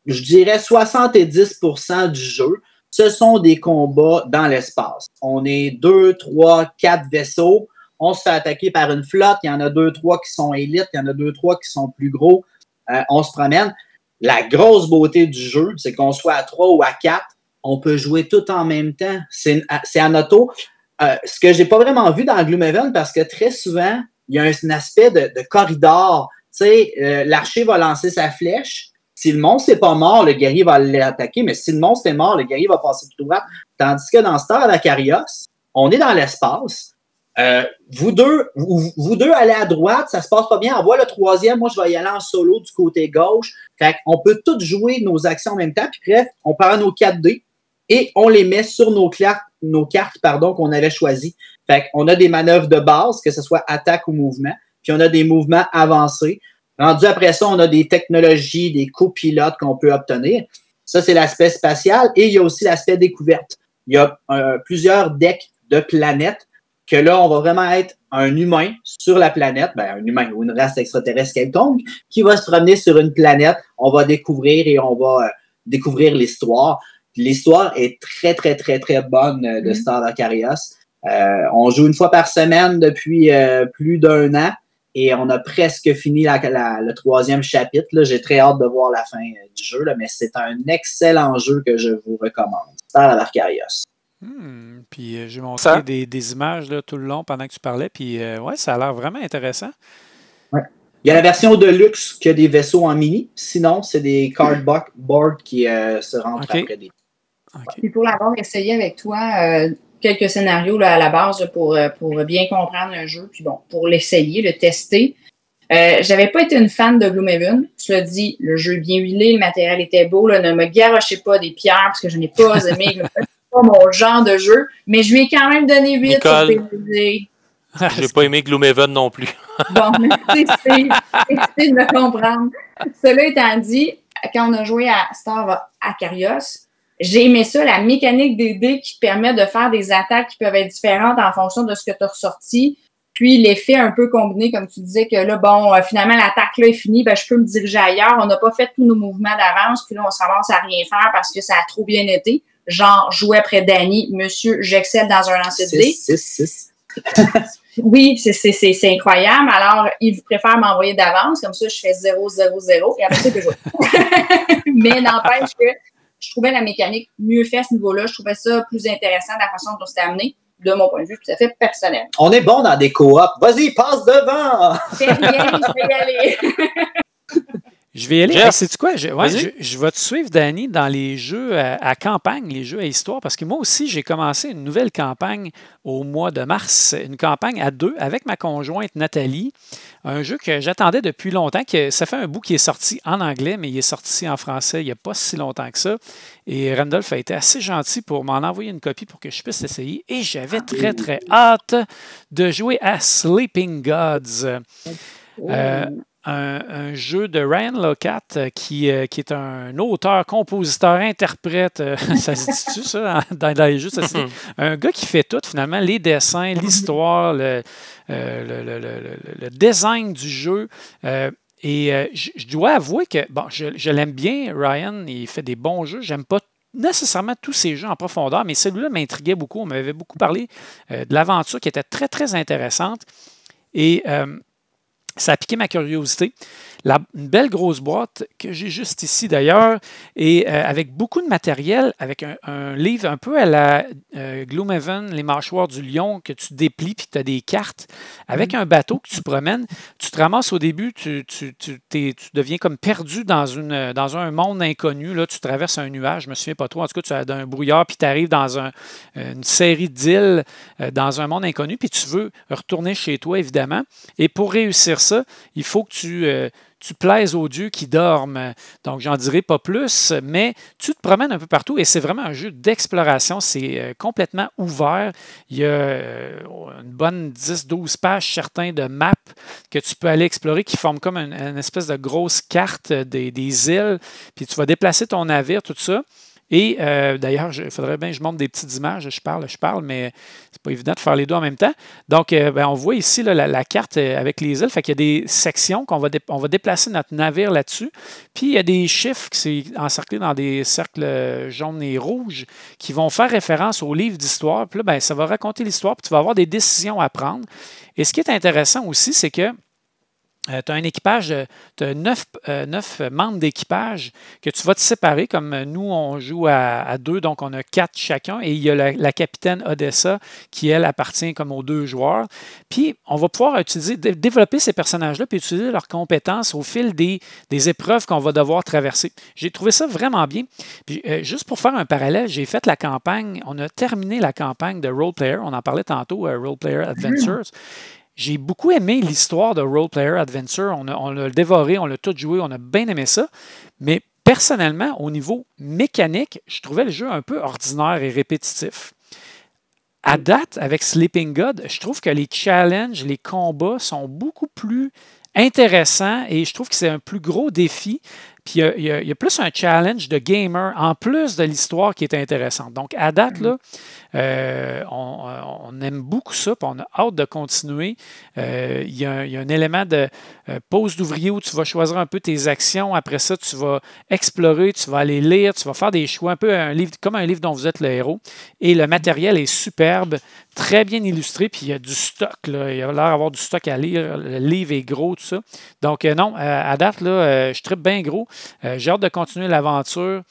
je dirais 70% du jeu, ce sont des combats dans l'espace. On est 2, 3, 4 vaisseaux. On se fait attaquer par une flotte. Il y en a 2, 3 qui sont élites. Il y en a 2, 3 qui sont plus gros. On se promène. La grosse beauté du jeu, c'est qu'on soit à 3 ou à 4, on peut jouer tout en même temps. C'est en auto. Ce que j'ai pas vraiment vu dans Gloomhaven, parce que très souvent, il y a un aspect de corridor. Tu sais, l'archer va lancer sa flèche. Si le monstre n'est pas mort, le guerrier va l'attaquer, mais si le monstre est mort, le guerrier va passer tout droit. Tandis que dans Star of Acarios, on est dans l'espace. Vous deux allez à droite, ça se passe pas bien. On voit le troisième, moi je vais y aller en solo du côté gauche. Fait qu'on peut tous jouer nos actions en même temps. Puis bref, on prend nos 4 dés et on les met sur nos cartes qu'on avait choisies. Fait qu'on a des manœuvres de base, que ce soit attaque ou mouvement. Puis on a des mouvements avancés. Rendu après ça, on a des technologies, des copilotes qu'on peut obtenir. Ça, c'est l'aspect spatial. Et il y a aussi l'aspect découverte. Il y a plusieurs decks de planètes que là, on va vraiment être un humain sur la planète, un humain ou une race extraterrestre quelconque, qui va se promener sur une planète. On va découvrir et on va découvrir l'histoire. L'histoire est très, très, très, très bonne de Star of Acarios. On joue une fois par semaine depuis plus d'1 an et on a presque fini le 3e chapitre. Là. J'ai très hâte de voir la fin du jeu, là, mais c'est un excellent jeu que je vous recommande. Star of Acarios. Puis j'ai montré des images là, tout le long pendant que tu parlais, puis ouais, ça a l'air vraiment intéressant. Ouais. Il y a la version de luxe qui a des vaisseaux en mini. Sinon, c'est des cardboard qui se rentrent après des. Okay. Puis pour l'avoir essayé avec toi, quelques scénarios là, à la base pour bien comprendre le jeu, puis bon, pour l'essayer, le tester. J'avais pas été une fan de Gloomhaven. Cela dit, le jeu est bien huilé, le matériel était beau, là, ne me garochez pas des pierres parce que je n'ai pas aimé. Pas mon genre de jeu, mais je lui ai quand même donné 8 Nicole, sur PVD. J'ai pas aimé Gloomhaven non plus. Bon, mais essayez de me comprendre. Cela étant dit, quand on a joué à Star of Acarios, j'ai aimé ça, la mécanique des dés qui permet de faire des attaques qui peuvent être différentes en fonction de ce que tu as ressorti. Puis l'effet un peu combiné, comme tu disais, que là, bon, finalement, l'attaque là est finie, je peux me diriger ailleurs. On n'a pas fait tous nos mouvements d'avance, puis là, on se ramasse à rien faire parce que ça a trop bien été. Genre, jouer après Danny, monsieur, j'excelle dans un lancer de dés. 6. Oui, c'est incroyable. Alors, il vous préfère m'envoyer d'avance, comme ça, je fais 0, 0, 0, et après ça, je peux jouer. Mais n'empêche que je trouvais la mécanique mieux faite à ce niveau-là. Je trouvais ça plus intéressant de la façon dont c'était amené, de mon point de vue, tout à fait personnel. On est bon dans des coops. Vas-y, passe devant! C'est rien, je vais y aller. Je vais y aller. Sais-tu quoi? Je vais te suivre, Danny, dans les jeux à campagne, les jeux à histoire, parce que moi aussi, j'ai commencé une nouvelle campagne au mois de mars, une campagne à 2 avec ma conjointe Nathalie, un jeu que j'attendais depuis longtemps, que ça fait un bout qui est sorti en anglais, mais il est sorti en français il n'y a pas si longtemps que ça. Et Randolph a été assez gentil pour m'en envoyer une copie pour que je puisse essayer. Et j'avais très, très hâte de jouer à Sleeping Gods. Un jeu de Ryan Laukat qui est un auteur, compositeur, interprète, ça se dit-tu ça dans les jeux? Un gars qui fait tout finalement, les dessins, l'histoire, le design du jeu. Je dois avouer que bon, je l'aime bien, Ryan, il fait des bons jeux. J'aime pas nécessairement tous ces jeux en profondeur, mais celui-là m'intriguait beaucoup. On m'avait beaucoup parlé de l'aventure qui était très, très intéressante. Et ça a piqué ma curiosité. Une belle grosse boîte que j'ai juste ici d'ailleurs, et avec beaucoup de matériel, avec un livre un peu à la Gloomhaven, les mâchoires du lion, que tu déplies puis tu as des cartes. Avec un bateau que tu promènes, tu te ramasses au début, tu deviens comme perdu dans un monde inconnu. Là, tu traverses un nuage, je ne me souviens pas trop. En tout cas, tu as un brouillard, puis tu arrives dans une série d'îles dans un monde inconnu, puis tu veux retourner chez toi, évidemment. Et pour réussir ça, il faut que tu plaises aux dieux qui dorment. Donc, j'en dirai pas plus, mais tu te promènes un peu partout et c'est vraiment un jeu d'exploration. C'est complètement ouvert. Il y a une bonne 10-12 pages, certains, de maps que tu peux aller explorer qui forment comme une espèce de grosse carte des îles. Puis tu vas déplacer ton navire, tout ça. Et d'ailleurs, il faudrait bien que je montre des petites images. Je parle, mais c'est pas évident de faire les deux en même temps. Donc, on voit ici là, la carte avec les îles. Fait qu'il y a des sections on va déplacer notre navire là-dessus. Puis, il y a des chiffres qui sont encerclés dans des cercles jaunes et rouges qui vont faire référence au livre d'histoire. Puis là, ça va raconter l'histoire. Puis, tu vas avoir des décisions à prendre. Et ce qui est intéressant aussi, c'est que tu as un équipage, tu as 9 membres d'équipage que tu vas te séparer, comme nous, on joue à 2, donc on a 4 chacun, et il y a la capitaine Odessa qui, elle, appartient comme aux 2 joueurs. Puis, on va pouvoir développer ces personnages-là, puis utiliser leurs compétences au fil des épreuves qu'on va devoir traverser. J'ai trouvé ça vraiment bien. Puis, juste pour faire un parallèle, j'ai fait la campagne, on a terminé la campagne de Role Player, on en parlait tantôt, Role Player Adventures. J'ai beaucoup aimé l'histoire de Role Player Adventure. On l'a dévoré, on l'a tout joué, on a bien aimé ça. Mais personnellement, au niveau mécanique, je trouvais le jeu un peu ordinaire et répétitif. À date, avec Sleeping God, je trouve que les challenges, les combats sont beaucoup plus intéressants et je trouve que c'est un plus gros défi. Puis il y a plus un challenge de gamer en plus de l'histoire qui est intéressante. Donc, à date, là, on aime beaucoup ça, puis on a hâte de continuer. Il y a un élément de pause d'ouvrier où tu vas choisir un peu tes actions. Après ça, tu vas explorer, tu vas aller lire, tu vas faire des choix, un peu comme un livre dont vous êtes le héros. Et le matériel est superbe, très bien illustré, puis il y a du stock. Là. Il y a l'air d'avoir du stock à lire. Le livre est gros, tout ça. Donc, non, à date, là, je trippe bien gros. J'ai hâte de continuer l'aventure.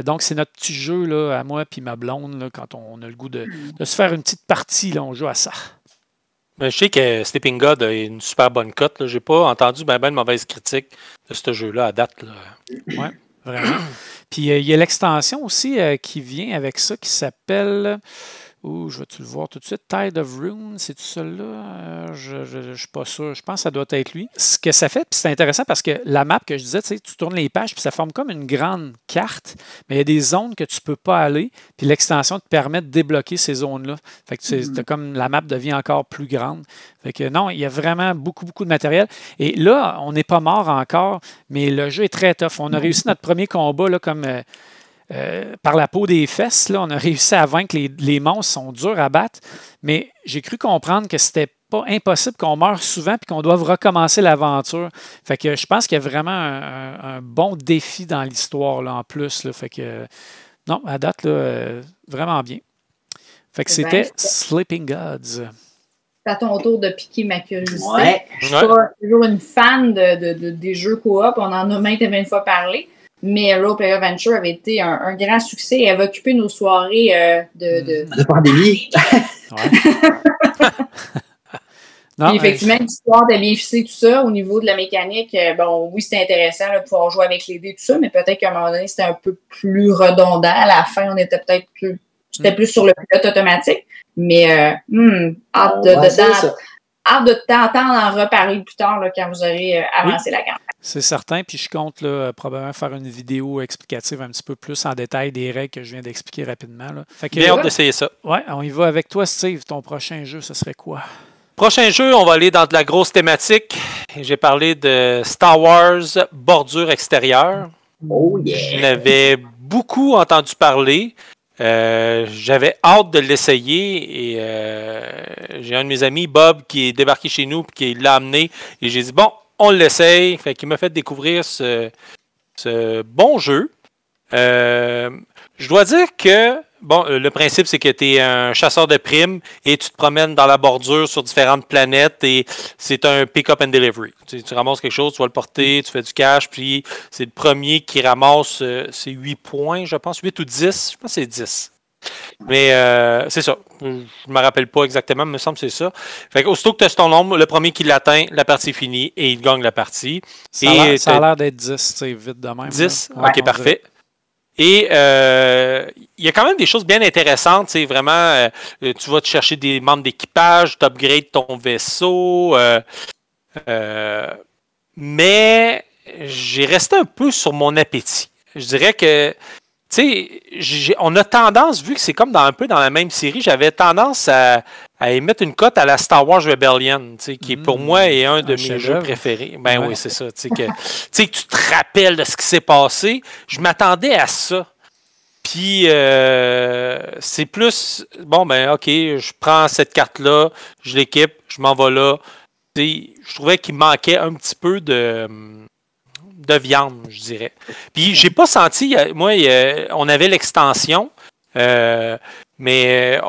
Donc, c'est notre petit jeu là, à moi et ma blonde, là, quand on a le goût de se faire une petite partie, là, on joue à ça. Je sais que Sleeping God a une super bonne cote. Je n'ai pas entendu bien de mauvaises critiques de ce jeu-là à date. Oui, vraiment. Puis, il y a l'extension aussi qui vient avec ça qui s'appelle... je vais-tu le voir tout de suite? Tide of Runes, c'est-tu celui-là? Je ne suis pas sûr. Je pense que ça doit être lui. Ce que ça fait, puis c'est intéressant parce que la map que je disais, tu tournes les pages, puis ça forme comme une grande carte, mais il y a des zones que tu ne peux pas aller, puis l'extension te permet de débloquer ces zones-là. Fait que comme la map devient encore plus grande. Fait que non, il y a vraiment beaucoup, beaucoup de matériel. Et là, on n'est pas mort encore, mais le jeu est très tough. On a réussi notre premier combat là, comme... par la peau des fesses, là, on a réussi à vaincre les monstres, sont durs à battre, mais j'ai cru comprendre que c'était pas impossible qu'on meure souvent et qu'on doive recommencer l'aventure. Fait que je pense qu'il y a vraiment un bon défi dans l'histoire là, en plus. Là. Fait que non, à date, là, vraiment bien. Fait que c'était Sleeping Gods. C'est à ton tour de piquer ma curiosité. Ouais. Je suis pas toujours une fan des jeux coop, on en a maintes et maintes fois parlé. Mais Role Player Adventure avait été un grand succès et avait occupé nos soirées de pandémie. Non, effectivement, l'histoire était bien ficelée, tout ça. Au niveau de la mécanique, bon, oui, c'était intéressant de pouvoir jouer avec les dés, tout ça, mais peut-être qu'à un moment donné, c'était un peu plus redondant. À la fin, on était peut-être plus. C'était plus sur le pilote automatique. Mais hâte de t'entendre en reparler plus tard là, quand vous aurez avancé la campagne. C'est certain, puis je compte là, probablement faire une vidéo explicative un petit peu plus en détail des règles que je viens d'expliquer rapidement. Là. Fait que, bien hâte d'essayer ça. Ouais, on y va avec toi, Steve. Ton prochain jeu, ce serait quoi? Prochain jeu, on va aller dans de la grosse thématique. J'ai parlé de Star Wars Bordure extérieure. Oh yeah! Je n'avais beaucoup entendu parler. J'avais hâte de l'essayer et j'ai un de mes amis, Bob, qui est débarqué chez nous et qui l'a amené. Et j'ai dit, bon, on l'essaye. Fait qu'il m'a fait découvrir ce bon jeu. Je dois dire que, bon, le principe, c'est que tu es un chasseur de primes et tu te promènes dans la bordure sur différentes planètes et c'est un pick-up and delivery. Tu ramasses quelque chose, tu vas le porter, tu fais du cash, puis c'est le premier qui ramasse, c'est 8 points, je pense, 8 ou 10, je pense que c'est 10. Mais c'est ça. Je ne me rappelle pas exactement, mais il me semble que c'est ça. Fait que aussitôt que tu as ton nombre, le premier qui l'atteint, la partie est finie et il gagne la partie. Ça a l'air d'être 10, vite de même. 10? Ok, parfait. Et il y a quand même des choses bien intéressantes. Vraiment, tu vas te chercher des membres d'équipage, tu upgrades ton vaisseau. Mais j'ai resté un peu sur mon appétit. Je dirais que, on a tendance, vu que c'est comme un peu dans la même série, j'avais tendance à émettre une cote à la Star Wars Rebellion, qui pour moi est un de mes jeux préférés. Ben oui, c'est ça. Que tu te rappelles de ce qui s'est passé. Je m'attendais à ça. Puis c'est plus, bon, ben ok, je prends cette carte-là, je l'équipe, je m'en vais là. Je trouvais qu'il manquait un petit peu de viande, je dirais. Puis j'ai pas senti, moi, on avait l'extension, mais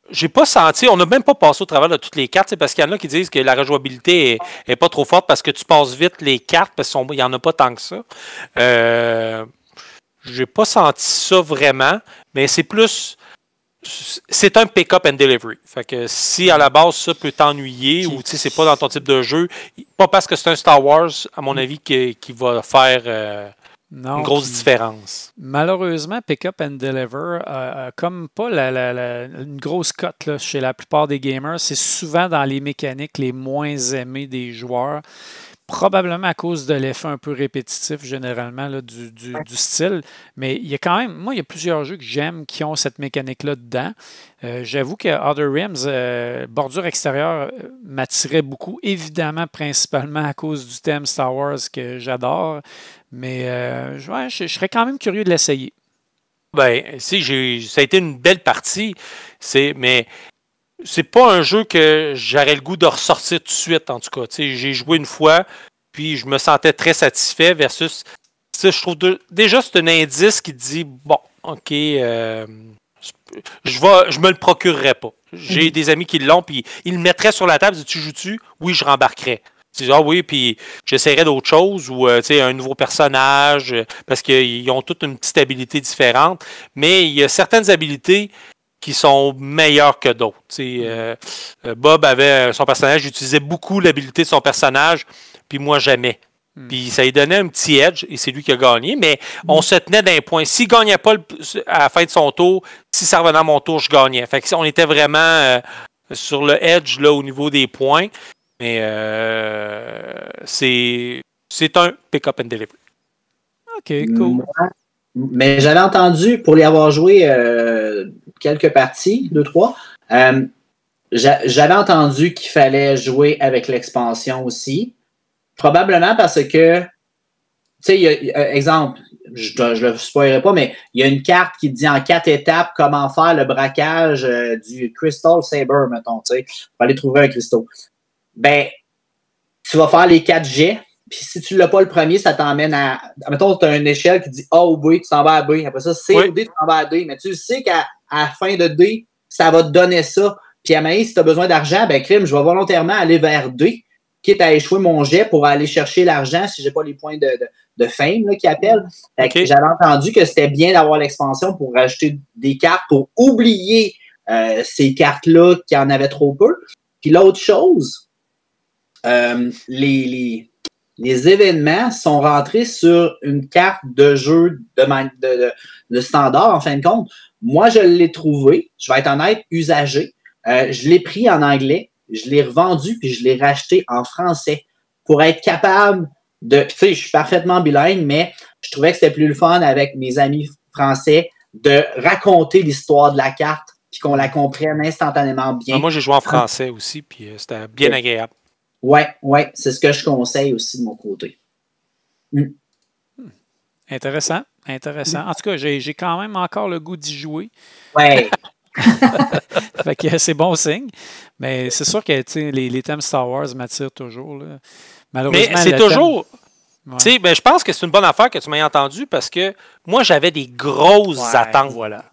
j'ai pas senti, on n'a même pas passé au travers de toutes les cartes, parce qu'il y en a qui disent que la rejouabilité est pas trop forte parce que tu passes vite les cartes, parce qu'il n'y en a pas tant que ça. J'ai pas senti ça vraiment, mais c'est plus... C'est un pick-up and delivery. Fait que si à la base ça peut t'ennuyer ou c'est pas dans ton type de jeu, pas parce que c'est un Star Wars, à mon avis, qui va faire une grosse différence. Malheureusement, pick-up and deliver, comme pas une grosse cote là, chez la plupart des gamers, c'est souvent dans les mécaniques les moins aimées des joueurs. Probablement à cause de l'effet un peu répétitif, généralement, là, du style. Mais il y a quand même, moi, il y a plusieurs jeux que j'aime qui ont cette mécanique-là dedans. J'avoue que Outer Rims, bordure extérieure, m'attirait beaucoup. Évidemment, principalement à cause du thème Star Wars que j'adore. Mais je serais quand même curieux de l'essayer. Ben, si, ça a été une belle partie, mais c'est pas un jeu que j'aurais le goût de ressortir tout de suite, en tout cas. J'ai joué une fois, puis je me sentais très satisfait versus... Je trouve déjà, c'est un indice qui dit, bon, OK, je me le procurerai pas. J'ai des amis qui l'ont, puis ils le mettraient sur la table, tu joues-tu? Oui, je rembarquerais. Oui, puis j'essaierais d'autres choses, ou un nouveau personnage, parce qu'ils ont toutes une petite habilité différente, mais il y a certaines habilités qui sont meilleurs que d'autres. Bob avait son personnage, il utilisait beaucoup l'habilité de son personnage, puis moi jamais. Puis ça lui donnait un petit edge, et c'est lui qui a gagné, mais on se tenait d'un point. S'il ne gagnait pas à la fin de son tour, si ça revenait à mon tour, je gagnais. Fait que on était vraiment sur le edge là, au niveau des points, mais c'est un pick-up and delivery. OK, cool. Mais j'avais entendu, pour y avoir joué quelques parties, 2, 3, j'avais entendu qu'il fallait jouer avec l'expansion aussi. Probablement parce que, tu sais, exemple, je le spoilerai pas, mais il y a une carte qui dit en 4 étapes comment faire le braquage du Crystal Saber, mettons, tu sais, pour aller trouver un cristaux. Ben, tu vas faire les 4 jets. Puis si tu ne l'as pas le premier, ça t'emmène à... Mettons, tu as une échelle qui dit A ou B, tu t'en vas à B. Après ça, C ou D, tu t'en vas à D. Mais tu sais qu'à la fin de D, ça va te donner ça. Puis à Maïs, si tu as besoin d'argent, ben crime, je vais volontairement aller vers D, quitte à échouer mon jet pour aller chercher l'argent si je n'ai pas les points de fame là, qui appellent. Okay. J'avais entendu que c'était bien d'avoir l'expansion pour rajouter des cartes pour oublier ces cartes-là qui en avaient trop peu. Puis l'autre chose, les événements sont rentrés sur une carte de jeu de standard, en fin de compte. Moi, je l'ai trouvé, je vais être honnête, usagé. Je l'ai pris en anglais, je l'ai revendu, puis je l'ai racheté en français pour être capable de... Tu sais, je suis parfaitement bilingue, mais je trouvais que c'était plus le fun avec mes amis français de raconter l'histoire de la carte puis qu'on la comprenne instantanément bien. Moi, j'ai joué en français aussi, puis c'était bien agréable. Ouais, c'est ce que je conseille aussi de mon côté. Intéressant. En tout cas, j'ai quand même encore le goût d'y jouer. Ouais. Fait que c'est bon signe. Mais c'est sûr que les thèmes Star Wars m'attirent toujours. Là. Malheureusement, mais c'est toujours... Ouais. Tu sais, ben, je pense que c'est une bonne affaire que tu m'aies entendu parce que moi, j'avais des grosses attentes. Voilà.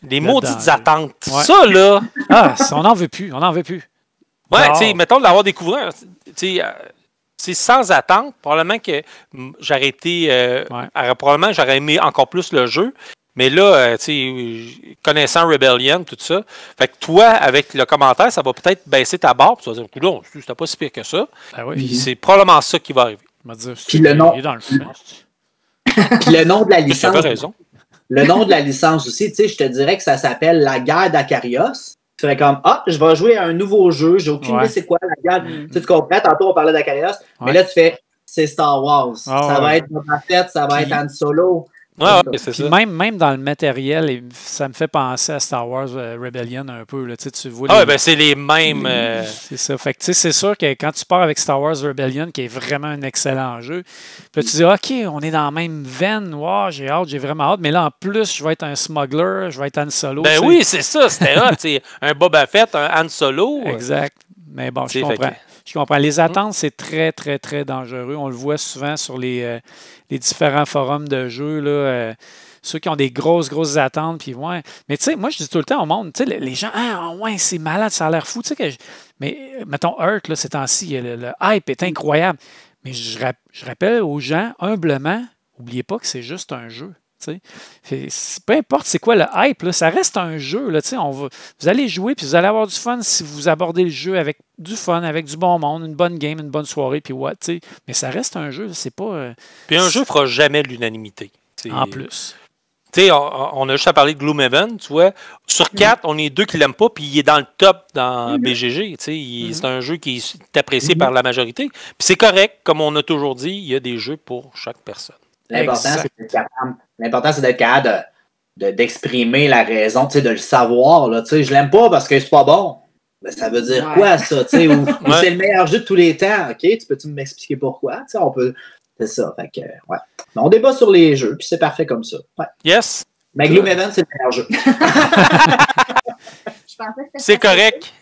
Des Le maudites danger. attentes. Ouais. Ça, là. On n'en veut plus. Ouais, Non. tu sais, mettons de l'avoir découvert. Tu sais, sans attente, probablement que j'aurais été. Probablement j'aurais aimé encore plus le jeu. Mais là, tu sais, connaissant Rebellion, tout ça, fait que toi, avec le commentaire, ça va peut-être baisser ta barre. Tu vas dire, non, c'était pas si pire que ça. Ah oui. Puis c'est probablement ça qui va arriver. Je vais dire, Puis le nom. il est dans le fond. Puis le nom de la Tu licence. avais raison. Le nom de la licence aussi, tu sais, je te dirais que ça s'appelle La Guerre d'Akarios. Tu ferais comme, je vais jouer à un nouveau jeu, j'ai aucune idée c'est quoi la guerre. Tu comprends, tantôt on parlait d'Akarios, mais là tu fais, c'est Star Wars. Ça va être Boba Fett, ça va être Han Solo. Ouais, c'est Puis ça. même dans le matériel, ça me fait penser à Star Wars Rebellion un peu. Là. Tu vois Ben c'est les mêmes. C'est ça. Fait que c'est sûr que quand tu pars avec Star Wars Rebellion, qui est vraiment un excellent jeu, puis là, tu dis OK, on est dans la même veine. Wow, j'ai vraiment hâte. Mais là, en plus, je vais être un smuggler, je vais être Han Solo. Ben oui, c'est ça, c'était hot. Un Boba Fett, un Han Solo. Exact. Mais bon, je comprends. Je comprends. Les attentes, c'est très, très, très dangereux. On le voit souvent sur les différents forums de jeux. Là, ceux qui ont des grosses attentes. Puis ouais. Mais tu sais, moi, je dis tout le temps au monde, tu sais, les gens, ouais, c'est malade, ça a l'air fou. Tu sais, mais mettons, Earth, là, ces temps-ci, le hype est incroyable. Mais je rappelle aux gens, humblement, n'oubliez pas que c'est juste un jeu. Peu importe c'est quoi le hype, là, ça reste un jeu. Là, vous allez jouer puis vous allez avoir du fun si vous abordez le jeu avec du fun, avec du bon monde, une bonne game, une bonne soirée, puis what, mais ça reste un jeu, c'est pas... Puis un jeu ne fera jamais l'unanimité. En plus. On a juste à parler de Gloomhaven, tu vois. Sur 4, on est 2 qui l'aiment pas, puis il est dans le top dans BGG. C'est un jeu qui est apprécié par la majorité. Puis c'est correct, comme on a toujours dit, il y a des jeux pour chaque personne. L'important, c'est d'être capable d'exprimer la raison, de le savoir. Là, je l'aime pas parce que c'est pas bon. Ben, ça veut dire quoi, ça? Ou c'est le meilleur jeu de tous les temps. OK, tu peux-tu m'expliquer pourquoi? C'est ça. Fait que, ouais. Mais on débat sur les jeux, puis c'est parfait comme ça. Ouais. Yes. Mais Gloomhaven, c'est le meilleur jeu. C'est correct.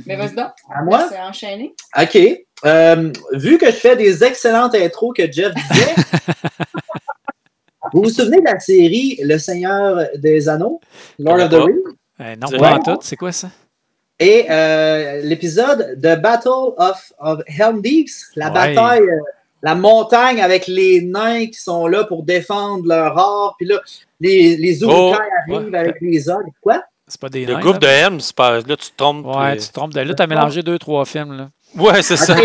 Mais vas-y donc. À moi? C'est enchaîné. OK. Vu que je fais des excellentes intros que Jeff disait, vous vous souvenez de la série Le Seigneur des Anneaux? Lord of the Rings? Non, pas en tout. C'est quoi ça? Et l'épisode The Battle of Helm's Deep, la bataille, la montagne avec les nains qui sont là pour défendre leur or, puis là, les Uruk-hai arrivent avec les ogres. Quoi? C'est pas des le nains. groupe de Helm, c'est pas... Là, tu te trompes. Ouais, tu te trompes. Là, tu as mélangé 2-3 films. Là. Ouais, c'est ça.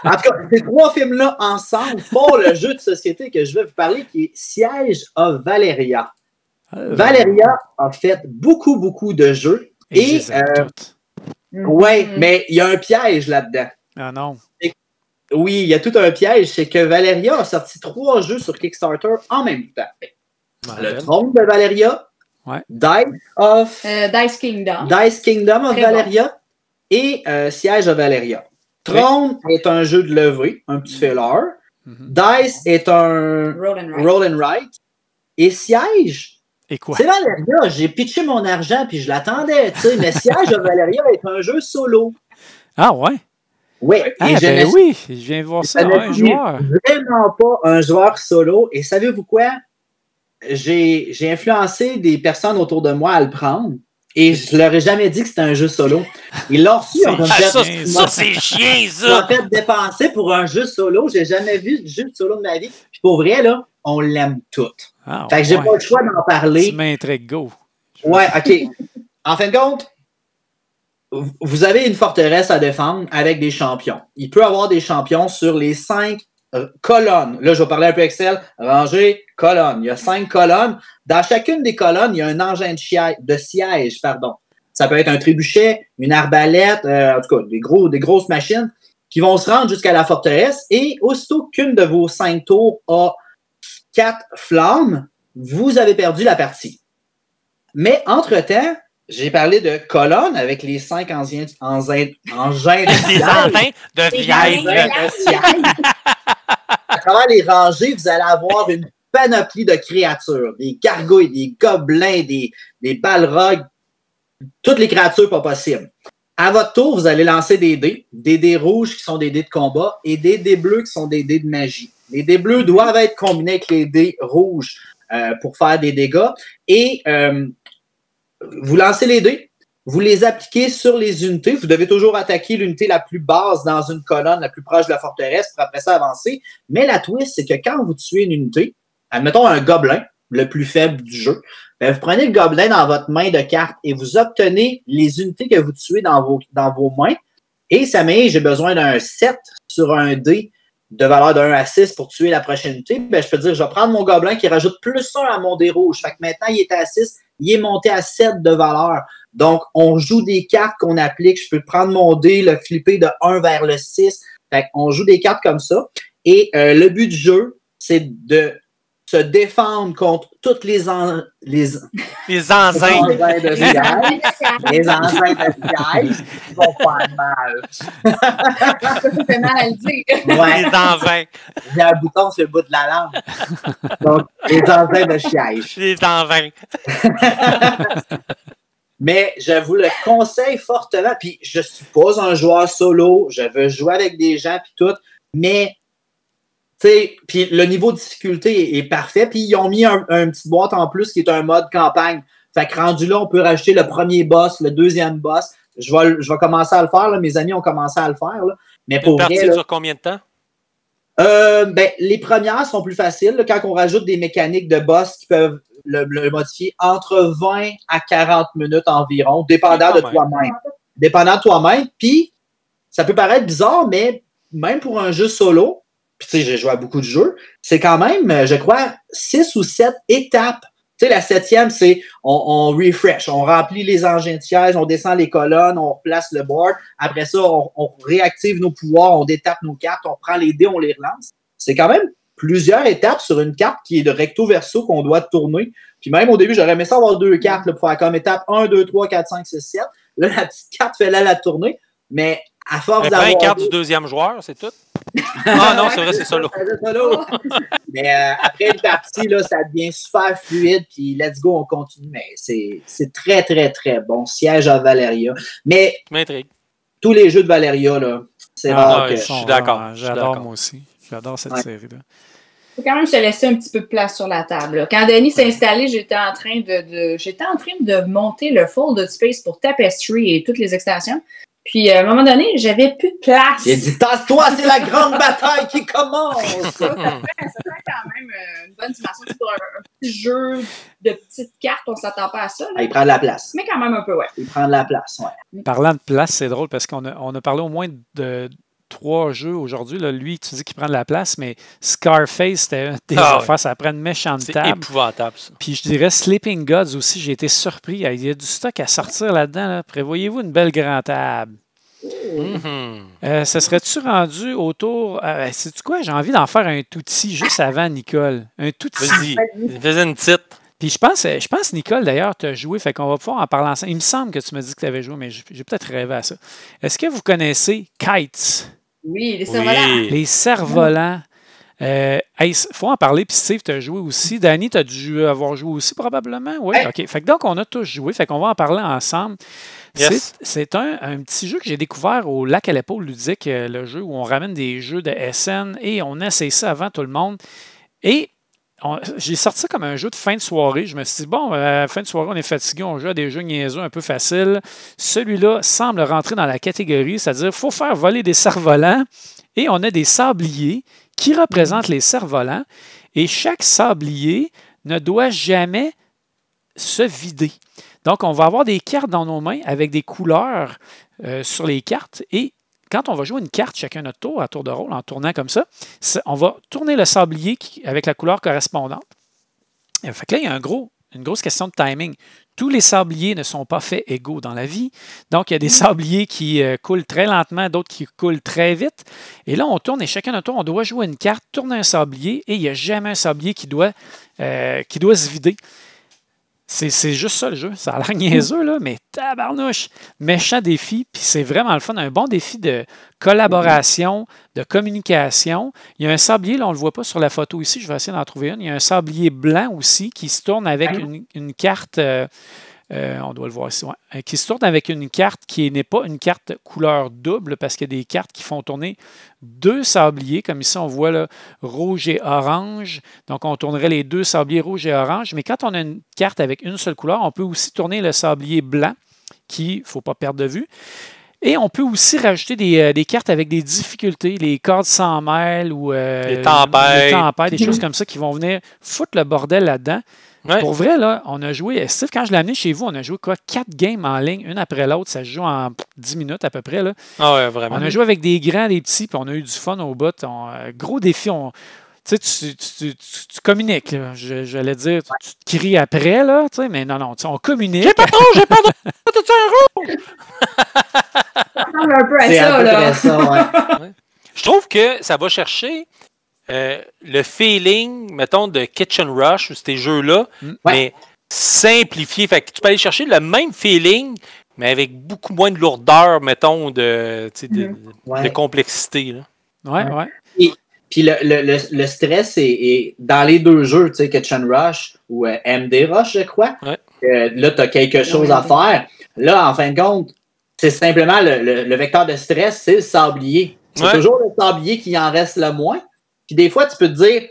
En tout cas, ces 3 films-là ensemble font le jeu de société que je vais vous parler, qui est Siege of Valeria. Valeria a fait beaucoup de jeux. Et oui, mais il y a un piège là-dedans. Ah non. Oui, il y a tout un piège. C'est que Valeria a sorti 3 jeux sur Kickstarter en même temps. Le Trône de Valeria, Dice Kingdom of Valeria et Siege of Valeria. Trône est un jeu de levée, un petit filler. Dice est un roll and write. Et Siege, c'est Valeria. J'ai pitché mon argent puis je l'attendais. Mais Siege of Valeria est un jeu solo. Ah ouais? Oui. Oui, je viens de voir ça. Un joueur. Vraiment pas un joueur solo. Et savez-vous quoi? J'ai influencé des personnes autour de moi à le prendre. Et je leur ai jamais dit que c'était un jeu solo. Ils l'ont reçu. Ça, c'est chiant, ça! En fait, dépenser pour un jeu solo. J'ai jamais vu de jeu solo de ma vie. Puis pour vrai, là, on l'aime tout. Fait que j'ai pas le choix d'en parler. Tu m'intrigues, go. Ouais, OK. En fin de compte, vous avez une forteresse à défendre avec des champions. Il peut y avoir des champions sur les 5 colonnes. Là, je vais parler un peu Excel. Rangée, colonne. Il y a 5 colonnes. Dans chacune des colonnes, il y a un engin de siège. Ça peut être un trébuchet, une arbalète, en tout cas, des grosses machines qui vont se rendre jusqu'à la forteresse. Et aussitôt qu'une de vos 5 tours a 4 flammes, vous avez perdu la partie. Mais entre-temps, j'ai parlé de colonnes avec les 5 engins de siège. À travers les rangées, vous allez avoir une panoplie de créatures. Des gargouilles, des gobelins, des balrogs. Toutes les créatures pas possibles. À votre tour, vous allez lancer des dés. Des dés rouges qui sont des dés de combat et des dés bleus qui sont des dés de magie. Les dés bleus doivent être combinés avec les dés rouges pour faire des dégâts. Et vous lancez les dés. Vous les appliquez sur les unités. Vous devez toujours attaquer l'unité la plus basse dans une colonne la plus proche de la forteresse pour après ça avancer. Mais la twist, c'est que quand vous tuez une unité, admettons un gobelin, le plus faible du jeu, ben vous prenez le gobelin dans votre main de carte et vous obtenez les unités que vous tuez dans vos mains. Et ça met, j'ai besoin d'un 7 sur un dé de valeur de 1 à 6 pour tuer la prochaine unité. Ben, je peux dire, je vais prendre mon gobelin qui rajoute plus 1 à mon dé rouge. Fait que maintenant, il est à 6, il est monté à 7 de valeur. Donc, on joue des cartes qu'on applique. Je peux prendre mon dé, le flipper de 1 vers le 6. Fait qu'on joue des cartes comme ça. Et le but du jeu, c'est de se défendre contre toutes les enzymes de piège. Les enzymes de piège qui vont faire mal. Ça fait mal à le dire. Ouais. Les enzymes. Il y a un bouton sur le bout de la langue. Donc, les enzymes de piège. Les enzymes. Mais je vous le conseille fortement. Puis, je ne suis pas un joueur solo. Je veux jouer avec des gens puis tout. Mais, tu sais, puis le niveau de difficulté est parfait. Puis, ils ont mis un petit boîte en plus qui est un mode campagne. Fait que rendu là, on peut rajouter le premier boss, le deuxième boss. Je vais commencer à le faire. Là. Mes amis ont commencé à le faire. Là. Mais pour Une partie vrai, là, sur combien de temps? Ben, les premières sont plus faciles. Là, quand on rajoute des mécaniques de boss qui peuvent le modifier entre 20 à 40 minutes environ, dépendant de toi-même. Dépendant de toi-même. Puis, ça peut paraître bizarre, mais même pour un jeu solo, puis tu sais, j'ai joué à beaucoup de jeux, c'est quand même, je crois, 6 ou 7 étapes. Tu sais, la 7e, c'est on refresh, on remplit les engins de siège, on descend les colonnes, on replace le board. Après ça, on réactive nos pouvoirs, on détape nos cartes, on prend les dés, on les relance. C'est quand même plusieurs étapes sur une carte qui est de recto verso qu'on doit tourner. Puis même au début, j'aurais aimé ça avoir 2 cartes là, pour faire comme étape 1, 2, 3, 4, 5, 6, 7. Là, la petite carte fait là la tournée. Mais à force d'avoir... une carte du deuxième joueur, c'est tout? Ah non, c'est vrai, c'est solo. Mais après une partie, là, ça devient super fluide. Puis let's go, on continue. Mais c'est très, très, très bon. Siège à Valeria. Mais tous les jeux de Valeria, là, c'est rare que... Je suis d'accord. J'adore moi aussi. J'adore cette série-là. Il faut quand même se laisser un petit peu de place sur la table. Là. Quand Denis s'est installé, j'étais en train de monter le Folded Space pour Tapestry et toutes les extensions. Puis, à un moment donné, j'avais plus de place. J'ai dit, tasse-toi, c'est la grande bataille qui commence! Ça fait quand même une bonne dimension. C'est pour un petit jeu de petites cartes, on ne s'attend pas à ça. Là. Il prend de la place. Mais quand même un peu, ouais. Il prend de la place, ouais. Parlant de place, c'est drôle parce qu'on a parlé au moins de 3 jeux aujourd'hui. Là. Lui, tu dis qu'il prend de la place, mais Scarface, c'était des affaires, ça prend une méchante table. C'est épouvantable, ça. Puis je dirais Sleeping Gods aussi, j'ai été surpris. Il y a du stock à sortir là-dedans. Là. Prévoyez-vous une belle grande table. Ça serait-tu rendu autour... sais-tu quoi? J'ai envie d'en faire un touti juste avant, Nicole. Un touti. Vas-y, faisais une petite. Puis je pense, Nicole, d'ailleurs, tu as joué, fait qu'on va pouvoir en parler ensemble. Il me semble que tu m'as dit que tu avais joué, mais j'ai peut-être rêvé à ça. Est-ce que vous connaissez Kites? Oui, les cerfs-volants. Les cerfs-volants. Il faut en parler, puis Steve, tu as joué aussi. Danny, tu as dû avoir joué aussi probablement. Oui, OK. Fait que donc, on a tous joué, fait qu'on va en parler ensemble. Yes. C'est un petit jeu que j'ai découvert au Lac à l'épaule ludique, le jeu où on ramène des jeux de SN et on essaie ça avant tout le monde. Et j'ai sorti ça comme un jeu de fin de soirée. Je me suis dit, bon, fin de soirée, on est fatigué, on joue à des jeux niaiseux un peu faciles. Celui-là semble rentrer dans la catégorie, c'est-à-dire qu'il faut faire voler des cerfs-volants et on a des sabliers qui représentent les cerfs-volants et chaque sablier ne doit jamais se vider. Donc, on va avoir des cartes dans nos mains avec des couleurs sur les cartes et quand on va jouer une carte chacun notre tour, à tour de rôle, en tournant comme ça, on va tourner le sablier avec la couleur correspondante. Fait que là, il y a une grosse question de timing. Tous les sabliers ne sont pas faits égaux dans la vie. Donc, il y a des sabliers qui coulent très lentement, d'autres qui coulent très vite. Et là, on tourne et chacun notre tour, on doit jouer une carte, tourner un sablier et il n'y a jamais un sablier qui doit se vider. C'est juste ça le jeu. Ça a l'air niaiseux, là, mais tabarnouche! Méchant défi, puis c'est vraiment le fun. Un bon défi de collaboration, de communication. Il y a un sablier, là, on ne le voit pas sur la photo ici, je vais essayer d'en trouver une. Il y a un sablier blanc aussi qui se tourne avec une carte On doit le voir ici. Ouais. Qui se tourne avec une carte qui n'est pas une carte couleur double parce qu'il y a des cartes qui font tourner 2 sabliers. Comme ici, on voit là, rouge et orange. Donc, on tournerait les 2 sabliers rouge et orange. Mais quand on a une carte avec une seule couleur, on peut aussi tourner le sablier blanc qui, il ne faut pas perdre de vue. Et on peut aussi rajouter des cartes avec des difficultés, les cordes sans mêle ou les tempêtes, des choses comme ça qui vont venir foutre le bordel là-dedans. Ouais. Pour vrai, là, on a joué, Steve, quand je l'ai amené chez vous, on a joué 4 games en ligne, une après l'autre. Ça se joue en 10 minutes à peu près. Là. Ah ouais, vraiment. On a joué avec des grands, des petits, puis on a eu du fun au bout. Gros défi. Tu communiques. Là. J'allais dire, tu te cries après, là, mais non, on communique. J'ai pas de rouge, j'ai pas de rouge, t'as-tu un rouge? Ça ressemble un peu à ça, là. Ça, ouais. Je trouve que ça va chercher le feeling, mettons, de Kitchen Rush ou ces jeux-là, mais simplifié. Fait que tu peux aller chercher le même feeling, mais avec beaucoup moins de lourdeur, mettons, de complexité. Ouais. Puis le stress est dans les 2 jeux, tu sais, Kitchen Rush ou MD Rush, je crois. Ouais. Là, tu as quelque chose à faire. Là, en fin de compte, c'est simplement le vecteur de stress, c'est le sablier. C'est toujours le sablier qui en reste le moins. Puis des fois, tu peux te dire,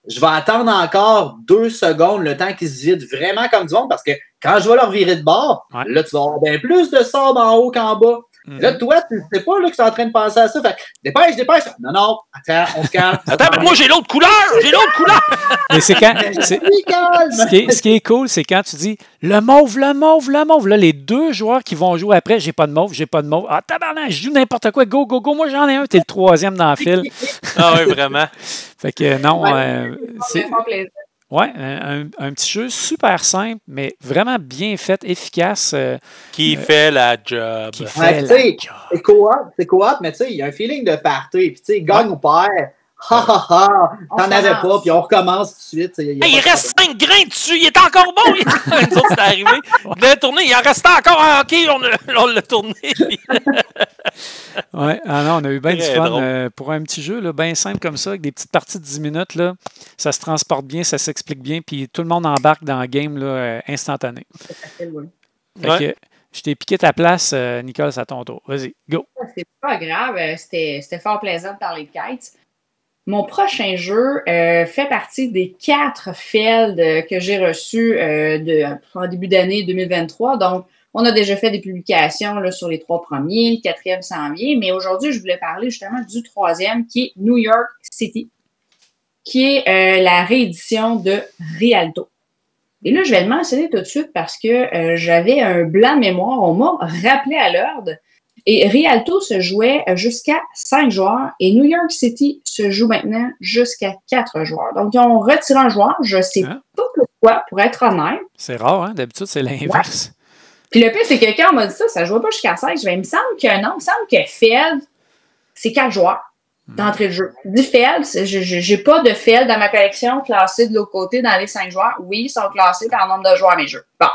je vais attendre encore 2 secondes le temps qu'il se vide vraiment comme du monde parce que quand je vais leur virer de bord, là, tu vas avoir bien plus de sable en haut qu'en bas. Là, toi, tu ne sais pas là, que tu es en train de penser à ça. Fait dépêche. Non, attends, on se calme. Attends, mais moi, j'ai l'autre couleur! Mais c'est quand. Ce qui est cool, c'est quand tu dis le mauve. Là, les 2 joueurs qui vont jouer après, j'ai pas de mauve. Ah, tabarnak, je joue n'importe quoi. Go. Moi, j'en ai un. T'es le 3e dans le fil. Ah oui, vraiment. Fait que non. C'est un plaisir. Oui, un petit jeu super simple, mais vraiment bien fait, efficace. Qui fait la job. C'est coop, mais tu sais, il y a un feeling de party. Puis tu sais, gagne ou perd. T'en avais pas, puis on recommence tout de suite. Il reste 5 grains dessus, il est encore bon. Nous autres, c'est arrivé. Il l'a tourné, il en restait encore un hockey, on l'a tourné. Oui, on a eu bien du fun. Pour un petit jeu bien simple comme ça, avec des petites parties de 10 minutes, là, ça se transporte bien, ça s'explique bien, puis tout le monde embarque dans le game là, instantané. Je t'ai piqué ta place, Nicole, c'est à ton tour. Vas-y, go. C'est pas grave, c'était fort plaisant de parler de kites. Mon prochain jeu fait partie des 4 fields que j'ai reçus en début d'année 2023. Donc, on a déjà fait des publications là, sur les 3 premiers, le 4e s'en vient. Mais aujourd'hui, je voulais parler justement du 3e qui est New York City, qui est la réédition de Rialto. Et là, je vais le mentionner tout de suite parce que j'avais un blanc de mémoire. On m'a rappelé à l'ordre. Et Rialto se jouait jusqu'à 5 joueurs et New York City se joue maintenant jusqu'à 4 joueurs. Donc, ils ont retiré un joueur. Je ne sais pas pourquoi, pour être honnête. C'est rare, hein? D'habitude, c'est l'inverse. Ouais. Puis le pire, c'est que quand on m'a dit ça, ça ne jouait pas jusqu'à 5. Il me semble que non. Il me semble que Feld, c'est 4 joueurs d'entrée de jeu. Du Feld, je n'ai pas de Feld dans ma collection classé de l'autre côté dans les 5 joueurs. Oui, ils sont classés par nombre de joueurs à mes jeux. Bon.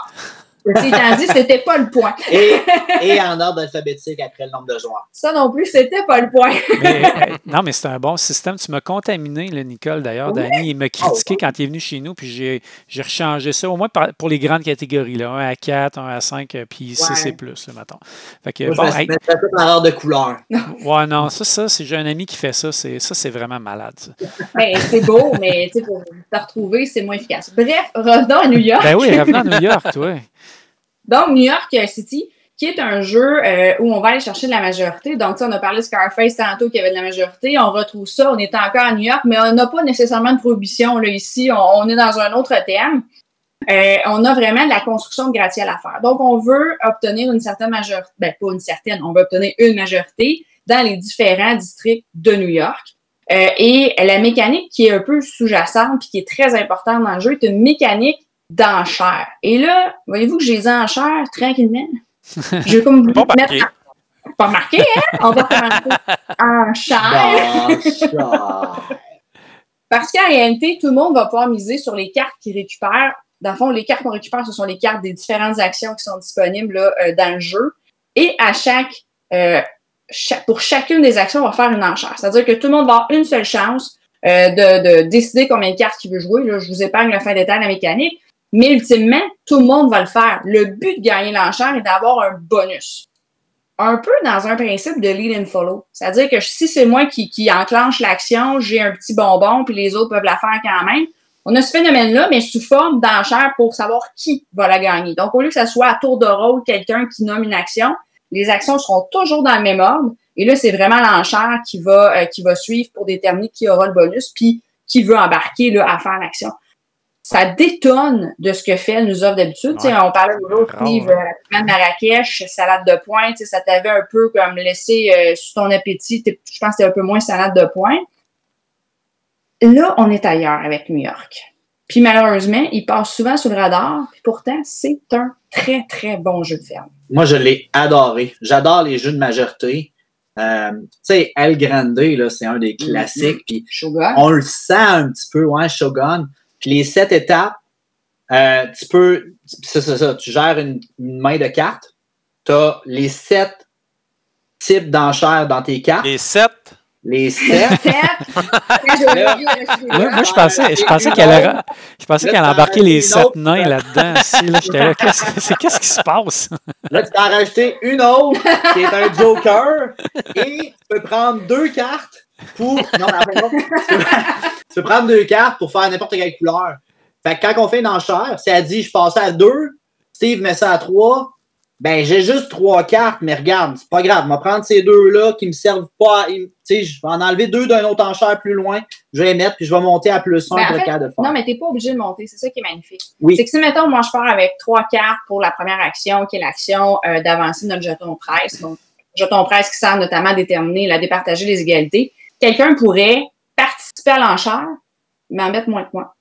Ceci étant dit, c'était pas le point. et en ordre alphabétique après le nombre de joueurs. Ça non plus, c'était pas le point. Non, mais c'est un bon système. Tu m'as contaminé, là, Nicole, d'ailleurs. Oui. Danny, il m'a critiqué quand il est venu chez nous, puis j'ai rechangé ça, au moins pour les grandes catégories, là, 1 à 4, 1 à 5, puis 6 et plus, là, mettons. Fait que, moi, je mettre ça en ordre de couleur. Ouais, non, j'ai un ami qui fait ça. C'est vraiment malade, ça. Ben, c'est beau, mais pour te retrouver, c'est moins efficace. Bref, revenons à New York. Ben oui, revenons à New York, oui. Donc, New York City, qui est un jeu où on va aller chercher de la majorité. Donc, on a parlé de Scarface tantôt, qui avait de la majorité. On retrouve ça, on est encore à New York, mais on n'a pas nécessairement de prohibition là, ici. On est dans un autre thème. On a vraiment de la construction de gratte-ciel à faire. Donc, on veut obtenir une certaine majorité. Ben, pas une certaine, on veut obtenir une majorité dans les différents districts de New York. Et la mécanique qui est un peu sous-jacente et qui est très importante dans le jeu est une mécanique d'enchères. Et là, voyez-vous que j'ai les enchères tranquillement. Je vais comme vous mettre... Pas marqué, hein? On va commencer enchères. Parce qu'en réalité, tout le monde va pouvoir miser sur les cartes qu'ils récupèrent. Dans le fond, les cartes qu'on récupère, ce sont les cartes des différentes actions qui sont disponibles là, dans le jeu. Et à pour chacune des actions, on va faire une enchère. C'est-à-dire que tout le monde va avoir une seule chance de décider combien de cartes il veut jouer. Là, je vous épargne le fin détail de la mécanique. Mais ultimement, tout le monde va le faire. Le but de gagner l'enchère est d'avoir un bonus. Un peu dans un principe de lead and follow. C'est-à-dire que si c'est moi qui enclenche l'action, j'ai un petit bonbon, puis les autres peuvent la faire quand même. On a ce phénomène-là, mais sous forme d'enchère pour savoir qui va la gagner. Donc, au lieu que ça soit à tour de rôle quelqu'un qui nomme une action, les actions seront toujours dans le même ordre. Et là, c'est vraiment l'enchère qui va suivre pour déterminer qui aura le bonus, puis qui veut embarquer là, à faire l'action. Ça détonne de ce que fait nous offre d'habitude. Ouais. On parlait de l'autre livre, la Marrakech, salade de pointe, ça t'avait un peu comme laissé sous ton appétit. Je pense que c'était un peu moins salade de pointe. Là, on est ailleurs avec New York. Puis malheureusement, il passe souvent sur le radar, puis pourtant, c'est un très, très bon jeu de ferme. Moi, je l'ai adoré. J'adore les jeux de majorité. Tu sais, El Grande, là, c'est un des classiques. Puis on le sent un petit peu, ouais, Shogun. Puis les 7 étapes, tu peux, c'est ça, tu gères une main de cartes. Tu as les 7 types d'enchères dans tes cartes. Les 7? Les 7. Moi, je pensais qu'elle allait embarquer les 7 nains là-dedans. Là, j'étais là, qu'est-ce qui se passe? Là, tu peux en rajouter une autre qui est un joker et tu peux prendre 2 cartes pour. Non, tu peux prendre 2 cartes pour faire n'importe quelle couleur. Fait que quand on fait une enchère, si elle dit je passais à 2, Steve met ça à 3. Ben, j'ai juste 3 cartes, mais regarde, c'est pas grave. Je vais prendre ces 2-là qui me servent pas. Tu sais, je vais en enlever 2 d'un autre enchère plus loin. Je vais les mettre, puis je vais monter à plus 1 pour le cas de faire. Non, mais t'es pas obligé de monter. C'est ça qui est magnifique. Oui. C'est que si, mettons, moi, je pars avec 3 cartes pour la première action, qui est l'action d'avancer notre jeton presse. Donc, jeton presse qui sert notamment à déterminer, à départager les égalités. Quelqu'un pourrait participer à l'enchère, mais en mettre moins que moi.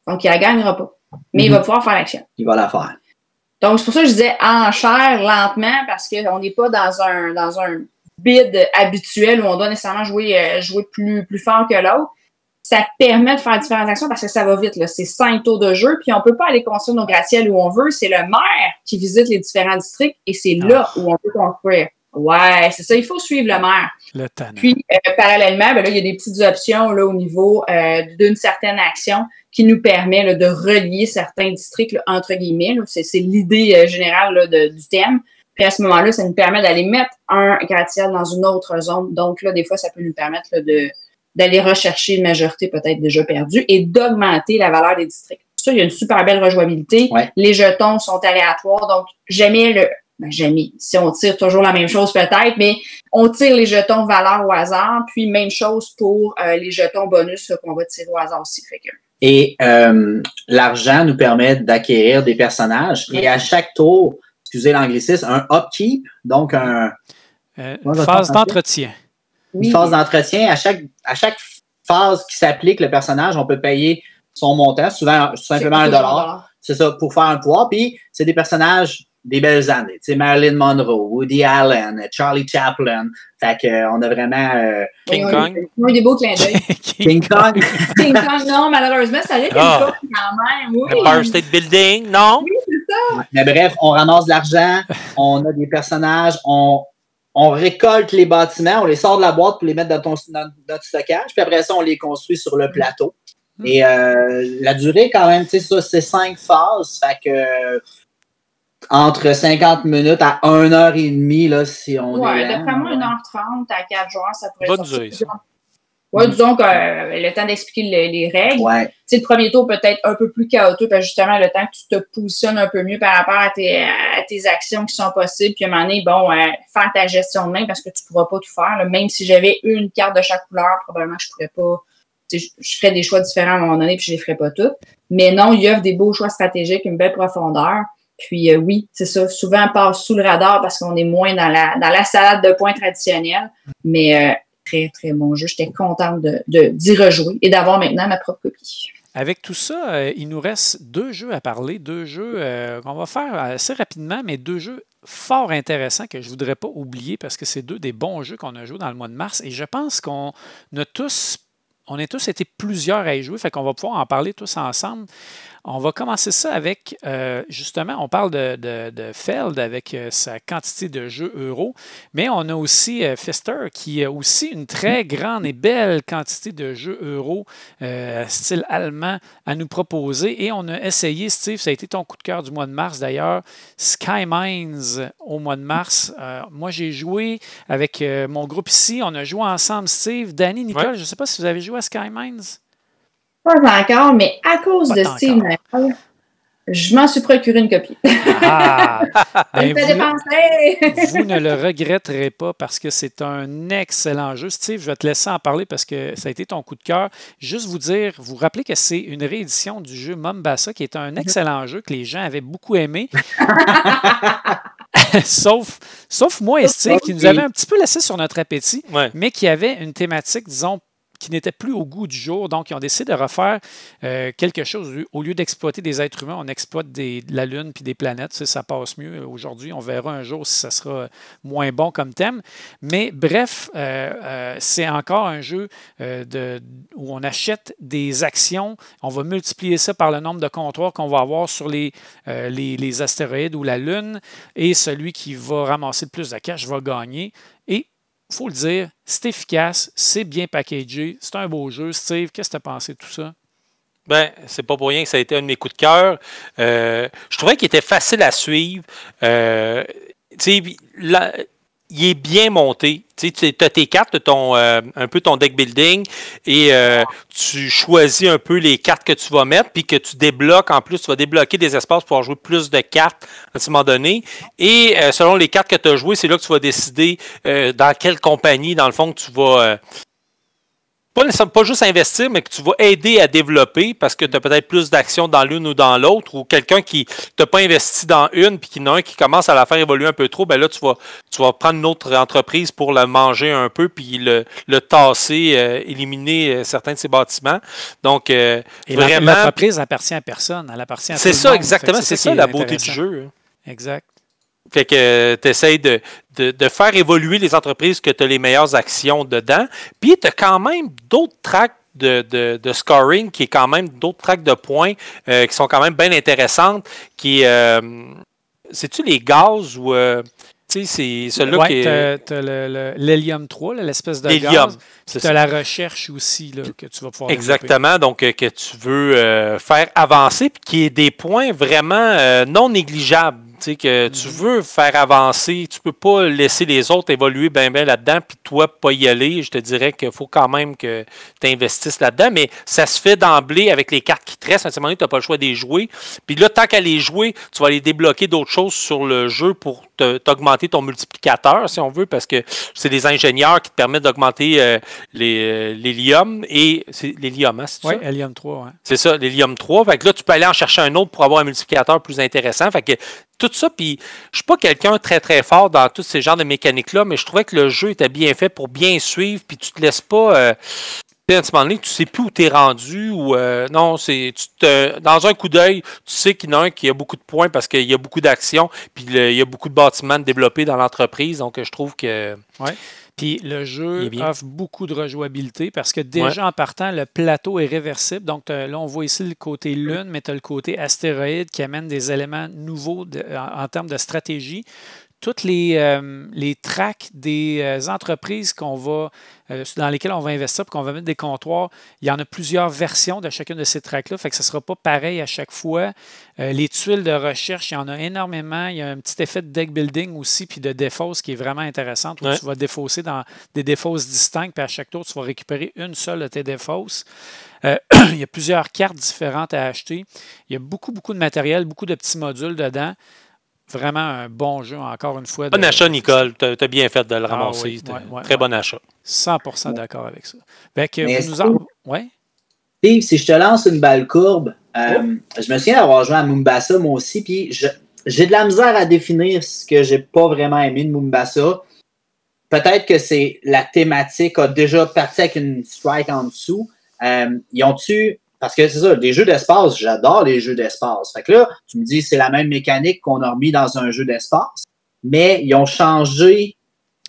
Donc, il la gagnera pas. Mais il va pouvoir faire l'action. Il va la faire. Donc, c'est pour ça que je disais enchère lentement, parce qu'on n'est pas dans un bid habituel où on doit nécessairement jouer plus fort que l'autre. Ça permet de faire différentes actions parce que ça va vite, là. C'est 5 tours de jeu, puis on peut pas aller construire nos gratte-ciels où on veut. C'est le maire qui visite les différents districts et c'est là où on peut construire. Ouais, c'est ça. Il faut suivre le maire. Puis, parallèlement, ben là, il y a des petites options là, au niveau d'une certaine action qui nous permet là, de relier certains districts, là, entre guillemets. Là. C'est l'idée générale là, du thème. Puis à ce moment-là, ça nous permet d'aller mettre un gratte-ciel dans une autre zone. Donc là, des fois, ça peut nous permettre là, d'aller rechercher une majorité peut-être déjà perdue et d'augmenter la valeur des districts. Ça, il y a une super belle rejouabilité. Ouais. Les jetons sont aléatoires, donc jamais, si on tire toujours la même chose peut-être, mais on tire les jetons valeur au hasard, puis même chose pour les jetons bonus qu'on va tirer au hasard aussi. Fait que... Et l'argent nous permet d'acquérir des personnages. Et à chaque tour, excusez l'anglicisme, un upkeep, donc une phase d'entretien. Une phase d'entretien. À chaque phase qui s'applique le personnage, on peut payer son montant, souvent simplement $1. C'est ça, pour faire un pouvoir. Puis, c'est des personnages des belles années. Tu sais, Marilyn Monroe, Woody Allen, Charlie Chaplin. Fait qu'on a vraiment... King Kong. Oui, des beaux clins d'œil. King Kong. King Kong, non, malheureusement, ça arrive quand même. Oui. Empire State Building, non? Oui, c'est ça. Ouais, mais bref, on ramasse de l'argent, on a des personnages, on récolte les bâtiments, on les sort de la boîte pour les mettre dans notre stockage, puis après ça, on les construit sur le plateau. Et la durée, quand même, tu sais, ça, c'est 5 phases. Fait que entre 50 minutes à 1h30, là, si on est là. D'après moi, 1h30 à 4 joueurs, ça pourrait être durée, ça. Oui, disons que le temps d'expliquer les règles. Ouais. Tu sais, le premier tour peut être un peu plus chaotique, parce que justement, le temps que tu te positionnes un peu mieux par rapport à tes actions qui sont possibles, puis à un moment donné, faire ta gestion de main, parce que tu ne pourras pas tout faire. Là. Même si j'avais une carte de chaque couleur, probablement je ne pourrais pas. Je ferais des choix différents à un moment donné, puis je ne les ferais pas toutes. Mais non, il offre des beaux choix stratégiques, une belle profondeur. Puis oui, c'est ça. Souvent, on passe sous le radar parce qu'on est moins dans la salade de points traditionnelle. Mais très, très bon jeu. J'étais contente d'y rejouer et d'avoir maintenant ma propre copie. Avec tout ça, il nous reste 2 jeux à parler. 2 jeux qu'on va faire assez rapidement, mais 2 jeux fort intéressants que je ne voudrais pas oublier parce que c'est 2 des bons jeux qu'on a joués dans le mois de mars. Et je pense qu'on a tous été plusieurs à y jouer, fait qu'on va pouvoir en parler tous ensemble. On va commencer ça avec, justement, on parle de Feld avec sa quantité de jeux euro, mais on a aussi Pfister qui a aussi une très grande et belle quantité de jeux euro style allemand à nous proposer. Et on a essayé, Steve, ça a été ton coup de cœur du mois de mars d'ailleurs, Sky Mines au mois de mars. Moi, j'ai joué avec mon groupe ici. On a joué ensemble, Steve, Danny, Nicole. Je ne sais pas si vous avez joué à Sky Mines. Pas encore, mais à cause de Steve Nail, je m'en suis procuré une copie. Ah! Ben, vous ne le regretterez pas parce que c'est un excellent jeu. Steve, je vais te laisser en parler parce que ça a été ton coup de cœur. Juste vous rappeler que c'est une réédition du jeu Mombasa qui est un excellent jeu que les gens avaient beaucoup aimé. sauf moi et Steve qui nous avait un petit peu laissé sur notre appétit, mais qui avait une thématique, disons, qui n'était plus au goût du jour. Donc, ils ont décidé de refaire quelque chose. Au lieu d'exploiter des êtres humains, on exploite la Lune puis des planètes. Ça passe mieux. Aujourd'hui, on verra un jour si ça sera moins bon comme thème. Mais bref, c'est encore un jeu où on achète des actions. On va multiplier ça par le nombre de comptoirs qu'on va avoir sur les astéroïdes ou la Lune. Et celui qui va ramasser le plus de cash va gagner. Et il faut le dire, c'est efficace, c'est bien packagé, c'est un beau jeu. Steve, qu'est-ce que tu as pensé de tout ça? Ben, c'est pas pour rien que ça a été un de mes coups de cœur. Je trouvais qu'il était facile à suivre. Il est bien monté. Tu as tes cartes, un peu ton deck building, et tu choisis un peu les cartes que tu vas mettre, puis que tu débloques. En plus, tu vas débloquer des espaces pour pouvoir jouer plus de cartes à un moment donné. Et selon les cartes que tu as jouées, c'est là que tu vas décider dans quelle compagnie, dans le fond, que tu vas... Pas juste investir, mais que tu vas aider à développer parce que tu as peut-être plus d'actions dans l'une ou dans l'autre, ou quelqu'un qui t'a pas investi dans une puis qui en a un qui commence à la faire évoluer un peu trop, ben là, tu vas prendre une autre entreprise pour la manger un peu puis le tasser, éliminer certains de ses bâtiments. Donc, et vraiment... l'entreprise appartient à personne, elle appartient à tout le monde. C'est ça, exactement. C'est ça la beauté du jeu. Exact. Fait que tu essaies de faire évoluer les entreprises que tu as les meilleures actions dedans. Puis tu as quand même d'autres tracks de scoring, qui est quand même d'autres tracks de points qui sont quand même bien intéressantes. C'est-tu les gaz ou... tu sais, c'est celui-là qui est... tu as l'hélium 3, l'espèce de l'hélium, gaz. Tu as la recherche aussi là, que tu vas pouvoir exactement, développer. Donc que tu veux faire avancer, puis qui est des points vraiment non négligeables. Tu sais, que tu veux faire avancer, tu peux pas laisser les autres évoluer bien là-dedans, puis toi, pas y aller. Je te dirais qu'il faut quand même que tu investisses là-dedans, mais ça se fait d'emblée avec les cartes qui te restent. À un moment donné, tu n'as pas le choix de les jouer. Puis là, tant qu'à les jouer, tu vas aller débloquer d'autres choses sur le jeu pour t'augmenter ton multiplicateur, si on veut, parce que c'est des ingénieurs qui te permettent d'augmenter l'hélium. Et c'est l'hélium, hein, c'est ça? Oui, hélium 3, oui. C'est ça, l'hélium 3. Fait que là, tu peux aller en chercher un autre pour avoir un multiplicateur plus intéressant. Fait que tout ça, puis je suis pas quelqu'un très très fort dans tous ces genres de mécaniques-là, mais je trouvais que le jeu était bien fait pour bien suivre, puis tu te laisses pas... à un moment donné, tu sais plus où tu es rendu, ou non, dans un coup d'œil, tu sais qu'il y en a un qui a beaucoup de points parce qu'il y a beaucoup d'actions, puis il y a beaucoup de bâtiments développés dans l'entreprise, donc je trouve que... Ouais. Puis le jeu offre beaucoup de rejouabilité parce que déjà en partant, le plateau est réversible. Donc là, on voit ici le côté Lune, mais tu as le côté astéroïde qui amène des éléments nouveaux en termes de stratégie. Toutes les tracks des entreprises dans lesquelles on va investir et qu'on va mettre des comptoirs, il y en a plusieurs versions de chacune de ces tracks-là, fait que ce ne sera pas pareil à chaque fois. Les tuiles de recherche, il y en a énormément. Il y a un petit effet de deck building aussi, puis de défausse qui est vraiment intéressante, où tu vas défausser dans des défausses distinctes, puis à chaque tour, tu vas récupérer une seule de tes défausses. Il y a plusieurs cartes différentes à acheter. Il y a beaucoup de matériel, beaucoup de petits modules dedans. Vraiment un bon jeu, encore une fois. Bon achat, Nicole. Tu as bien fait de le ramasser. Très bon achat. 100% d'accord avec ça. Steve, si je te lance une balle courbe, je me souviens d'avoir joué à Mombasa, moi aussi, puis j'ai de la misère à définir ce que j'ai pas vraiment aimé de Mombasa. Peut-être que c'est la thématique a déjà parti avec une strike en dessous. Ils ont-tu... Parce que c'est ça, des jeux d'espace, j'adore les jeux d'espace. Fait que là, tu me dis, c'est la même mécanique qu'on a remis dans un jeu d'espace, mais ils ont changé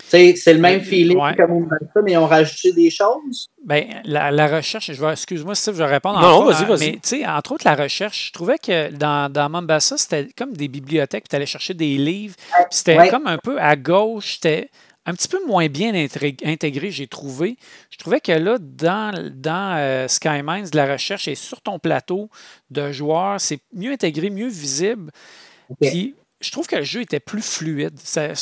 C'est le même feeling Ouais. comme on fait ça, mais ils ont rajouté des choses. Ben, la recherche, excuse-moi Steve, je vais répondre Non, encore, vas-y. mais tu sais, entre autres, la recherche, je trouvais que dans Mombasa, c'était comme des bibliothèques, puis tu allais chercher des livres, puis c'était comme un peu à gauche, c'était un petit peu moins bien intégré, j'ai trouvé. Je trouvais que là, dans Sky Mines, la recherche est sur ton plateau de joueurs, c'est mieux intégré, mieux visible, puis je trouve que le jeu était plus fluide. Ça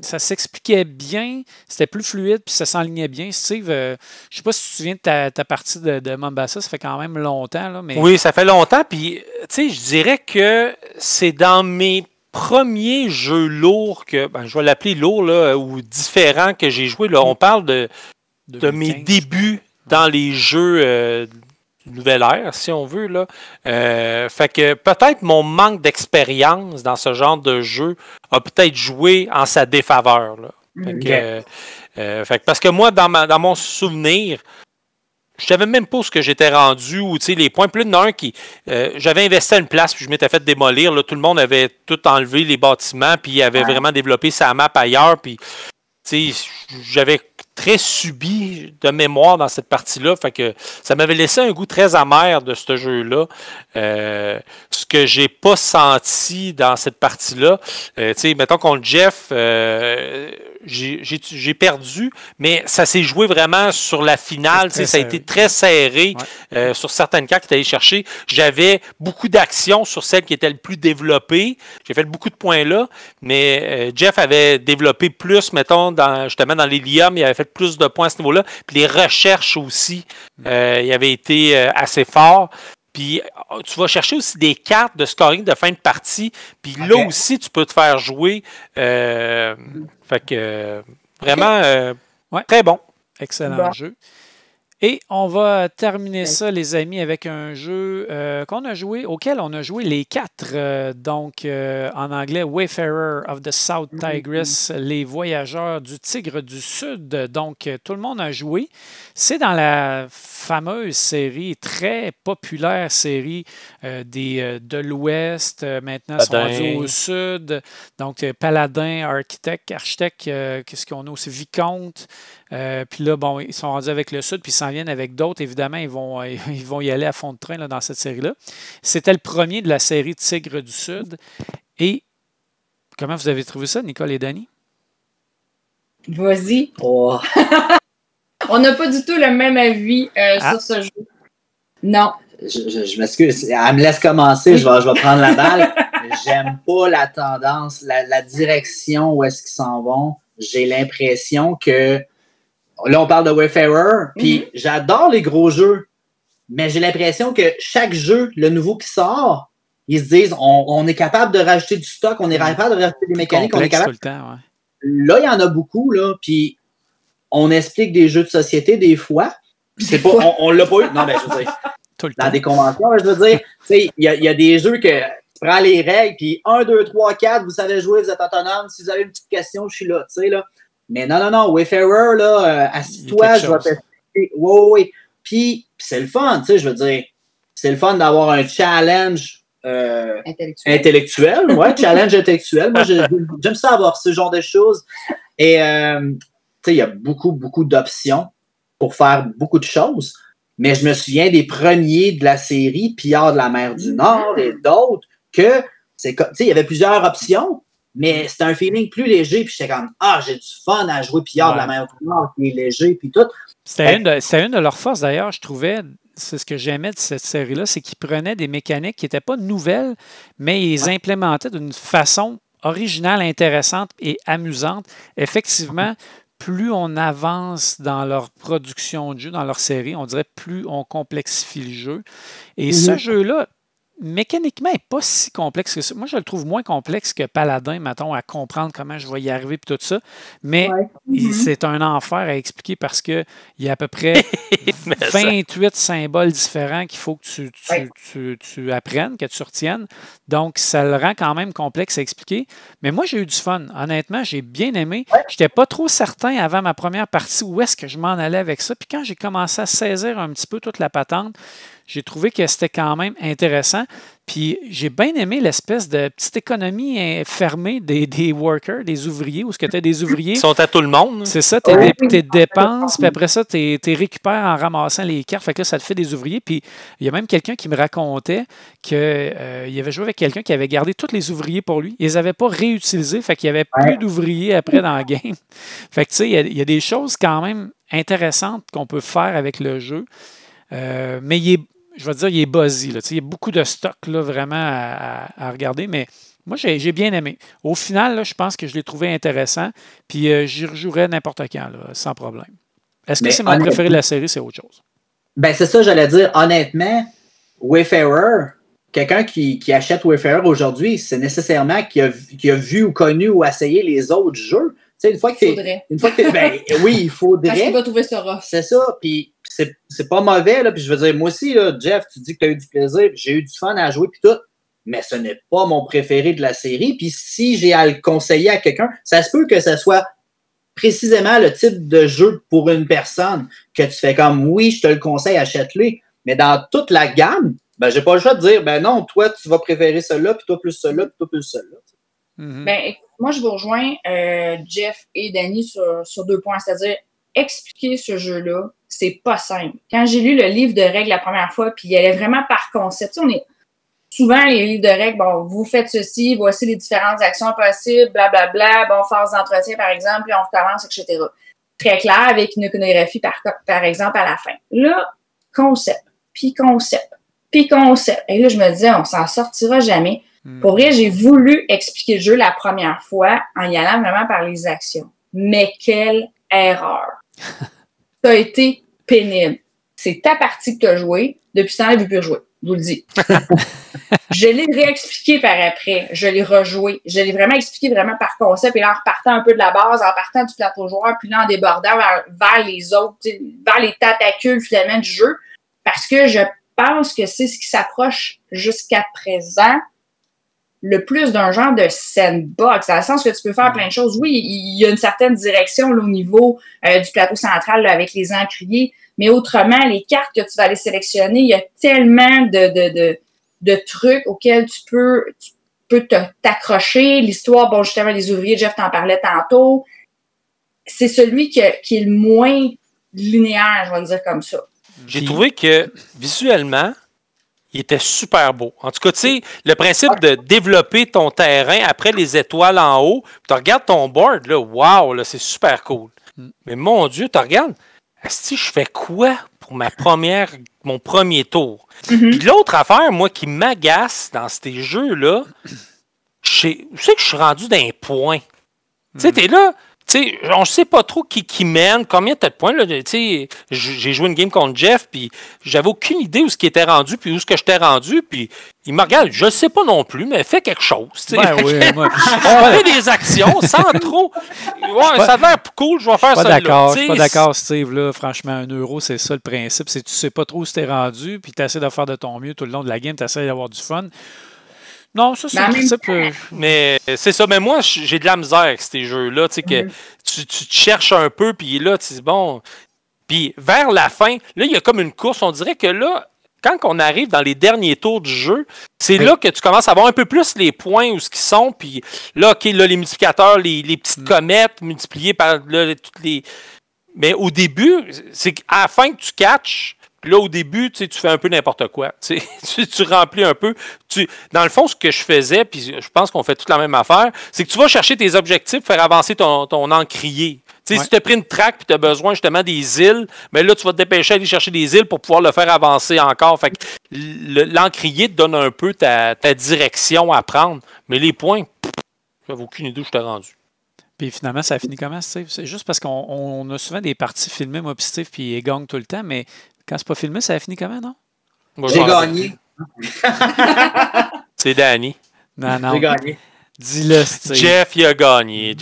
s'expliquait bien, c'était plus fluide, puis ça s'enlignait bien. Steve, je ne sais pas si tu te souviens de ta partie de Mombasa, ça fait quand même longtemps. Là, mais... Oui, ça fait longtemps, puis tu sais, je dirais que c'est dans mes premiers jeux lourds, je vais l'appeler lourd, là, ou différents que j'ai joué. Là, on parle de mes débuts dans les jeux nouvelle ère, si on veut. Là. Fait que peut-être mon manque d'expérience dans ce genre de jeu a peut-être joué en sa défaveur. Là. Fait que parce que moi, dans mon souvenir, je savais même pas où ce que j'étais rendu, ou les points. Plus d'un qui. J'avais investi à une place, puis je m'étais fait démolir. Là, tout le monde avait tout enlevé les bâtiments, puis avait vraiment développé sa map ailleurs. Puis j'avais très subi de mémoire dans cette partie-là. Fait que ça m'avait laissé un goût très amer de ce jeu-là. Ce que j'ai pas senti dans cette partie-là. Mettons contre Jeff, j'ai perdu, mais ça s'est joué vraiment sur la finale. Ça a été très serré sur certaines cartes qu'il allait chercher. J'avais beaucoup d'actions sur celle qui était le plus développée. J'ai fait beaucoup de points là, mais Jeff avait développé plus, mettons, justement dans l'Hélium, il avait fait plus de points à ce niveau-là. Puis les recherches aussi, il avait été assez fort. Puis tu vas chercher aussi des cartes de scoring de fin de partie. Puis là aussi, tu peux te faire jouer. Fait que vraiment, très bon. Excellent jeu. Et on va terminer ça, les amis, avec un jeu auquel on a joué les 4. Donc, en anglais, Wayfarer of the South Tigris, les voyageurs du Tigre du Sud. Donc, tout le monde a joué. C'est dans la fameuse série, très populaire série de l'Ouest. Maintenant, ils sont rendus au Sud. Donc, Paladin, Architecte, qu'est-ce qu'on a aussi? Vicomte. Puis là, bon, ils sont rendus avec le Sud, puis ils s'en viennent avec d'autres. Évidemment, ils vont y aller à fond de train là, dans cette série-là. C'était le premier de la série Tigre du Sud. Et comment vous avez trouvé ça, Nicole et Danny? Vas-y. Oh. On n'a pas du tout le même avis sur ce jeu. Non. Je m'excuse. Elle me laisse commencer, je vais prendre la balle. J'aime pas la tendance, la direction où est-ce qu'ils s'en vont. J'ai l'impression que là, on parle de Wayfarer, puis j'adore les gros jeux, mais j'ai l'impression que chaque jeu, le nouveau qui sort, ils se disent, on est capable de rajouter du stock, on est capable de rajouter des mécaniques, on est capable... Tout le temps, ouais. Là, il y en a beaucoup, là, puis on explique des jeux de société des fois, c'est pas, on l'a pas eu, non, mais je veux dire, dans des conventions, je veux dire, tu sais, il y a des jeux que tu prends les règles, puis 1, 2, 3, 4, vous savez jouer, vous êtes autonome, si vous avez une petite question, je suis là, tu sais, là. Mais non, Wayfarer, là, assis-toi, je vais t'expliquer. Oui. Puis c'est le fun, tu sais, je veux dire, c'est le fun d'avoir un challenge intellectuel. Ouais, challenge intellectuel. Moi, j'aime ça avoir ce genre de choses. Et, tu sais, il y a beaucoup, beaucoup d'options pour faire beaucoup de choses. Mais je me souviens des premiers de la série, Pillards de la mer du Nord et d'autres, que, tu sais, il y avait plusieurs options. Mais c'était un feeling plus léger, puis j'étais comme, j'ai du fun à jouer Pillards de la mer du Nord, qui est léger, puis tout. C'était une de leurs forces, d'ailleurs, je trouvais. C'est ce que j'aimais de cette série-là, c'est qu'ils prenaient des mécaniques qui n'étaient pas nouvelles, mais ils les implémentaient d'une façon originale, intéressante et amusante. Effectivement, plus on avance dans leur production de jeu, dans leur série, on dirait plus on complexifie le jeu. Et ce jeu-là, mécaniquement, il n'est pas si complexe que ça. Moi, je le trouve moins complexe que Paladin, mettons, à comprendre comment je vais y arriver et tout ça. Mais c'est un enfer à expliquer parce qu'il y a à peu près 28 symboles différents qu'il faut que tu apprennes, que tu retiennes. Donc, ça le rend quand même complexe à expliquer. Mais moi, j'ai eu du fun. Honnêtement, j'ai bien aimé. Je n'étais pas trop certain avant ma première partie où est-ce que je m'en allais avec ça. Puis quand j'ai commencé à saisir un petit peu toute la patente, j'ai trouvé que c'était quand même intéressant. Puis j'ai bien aimé l'espèce de petite économie fermée des workers, des ouvriers, où ce que tu as des ouvriers. Ils sont à tout le monde. C'est ça, tes dépenses, puis après ça, tu récupères en ramassant les cartes. Fait que là, ça te fait des ouvriers. Puis il y a même quelqu'un qui me racontait qu'il avait joué avec quelqu'un qui avait gardé tous les ouvriers pour lui. Ils les avaient pas réutilisés, fait qu'il y avait plus d'ouvriers après dans la game. Fait que tu sais, il y a des choses quand même intéressantes qu'on peut faire avec le jeu. Mais je vais dire, il est buzzy. Là. Il y a beaucoup de stock là, vraiment à regarder, mais moi, j'ai bien aimé. Au final, là, je pense que je l'ai trouvé intéressant, puis j'y rejouerais n'importe quand, là, sans problème. Est-ce que c'est mon préféré de la série, c'est autre chose? Ben, c'est ça, j'allais dire. Honnêtement, Wayfarer, quelqu'un qui achète Wayfarer aujourd'hui, c'est nécessairement qui a vu ou connu ou essayé les autres jeux. Tu sais, une fois que ben oui, il faudrait. Parce qu'il va trouver ça rough. C'est ça, puis c'est pas mauvais, là, puis je veux dire, moi aussi, là, Jeff, tu dis que tu as eu du plaisir, puis j'ai eu du fun à jouer, puis tout, mais ce n'est pas mon préféré de la série, puis si j'ai à le conseiller à quelqu'un, ça se peut que ce soit précisément le type de jeu pour une personne que tu fais comme, oui, je te le conseille, achète-le, mais dans toute la gamme, ben j'ai pas le choix de dire, ben non, toi, tu vas préférer celui-là, puis toi plus celui-là, puis toi plus celui-là. Mm-hmm. Ben, moi, je vous rejoins, Jeff et Danny, sur 2 points. C'est-à-dire, expliquer ce jeu-là, c'est pas simple. Quand j'ai lu le livre de règles la première fois, puis il y allait vraiment par concept. Tu sais, on est souvent les livres de règles, bon, vous faites ceci, voici les différentes actions possibles, blablabla, bon, phase d'entretien, par exemple, puis on recommence, etc. Très clair, avec une iconographie, par exemple, à la fin. Là, concept, puis concept, puis concept. Et là, je me disais, on s'en sortira jamais. Pour vrai, j'ai voulu expliquer le jeu la première fois en y allant vraiment par les actions. Mais quelle erreur! Ça a été pénible. C'est ta partie que tu as jouée. Depuis ce temps-là, je ne veux plus rejouer. Je vous le dis. Je l'ai réexpliqué par après. Je l'ai rejoué. Je l'ai vraiment expliqué vraiment par concept. Et là, en repartant un peu de la base, en partant du plateau joueur, puis là, en débordant vers les autres, vers les tentacules finalement du jeu. Parce que je pense que c'est ce qui s'approche jusqu'à présent le plus d'un genre de sandbox, dans le sens que tu peux faire plein de choses. Oui, il y a une certaine direction là, au niveau du plateau central là, avec les encriers, mais autrement, les cartes que tu vas aller sélectionner, il y a tellement de trucs auxquels tu peux t'accrocher. L'histoire, bon, justement, les ouvriers, Jeff t'en parlait tantôt, c'est celui qui est le moins linéaire, je vais le dire comme ça. J'ai trouvé que, visuellement, il était super beau. En tout cas, tu sais, le principe de développer ton terrain après les étoiles en haut, tu regardes ton board, là, wow, là, c'est super cool. Mais mon Dieu, tu regardes, si je fais quoi pour mon premier tour? Puis l'autre affaire, moi, qui m'agace dans ces jeux-là, je sais que je suis rendu d'un point. Tu sais, t'es là, tu sais, on ne sait pas trop qui mène, combien tu as de points. Là, tu sais, j'ai joué une game contre Jeff, puis j'avais aucune idée où ce qui était rendu, puis où ce que j'étais rendu, puis il me regarde, je ne sais pas non plus, mais fais quelque chose. Ben oui, moi. On fait des actions sans trop. Ouais, ça a l'air cool, je vais faire ça. Je suis pas d'accord, Steve. Là, franchement, 1€, c'est ça le principe. C'est que tu ne sais pas trop où tu es rendu, puis tu essaies de faire de ton mieux tout le long de la game, tu essaies d'avoir du fun. Non, ça, c'est le principe. Mais c'est ça. Mais moi, j'ai de la misère avec ces jeux-là. Tu sais, que tu te cherches un peu, puis là, tu dis, bon. Puis vers la fin, là, il y a comme une course. On dirait que là, quand on arrive dans les derniers tours du jeu, c'est là que tu commences à avoir un peu plus les points où ce qu'ils sont. Puis là, OK, là, les multiplicateurs, les petites comètes multipliées par là, toutes les. Mais au début, c'est qu'à la fin que tu catches. Puis là, au début, tu fais un peu n'importe quoi. Tu remplis un peu. Dans le fond, ce que je faisais, puis je pense qu'on fait toute la même affaire, c'est que tu vas chercher tes objectifs, faire avancer ton encrier. Ouais. Si tu as pris une traque et tu as besoin justement des îles, mais là, tu vas te dépêcher d'aller chercher des îles pour pouvoir le faire avancer encore. Fait que l'encrier te donne un peu ta direction à prendre. Mais les points, j'avais aucune idée où je t'ai rendu. Puis finalement, ça a fini comment, Steve? C'est juste parce qu'on a souvent des parties filmées, moi puis Steve, puis il gagne tout le temps, mais quand c'est pas filmé, ça a fini comment, non? Moi, j'ai gagné. C'est Danny. Non. J'ai gagné. Dis-le, Steve. Jeff, il a gagné.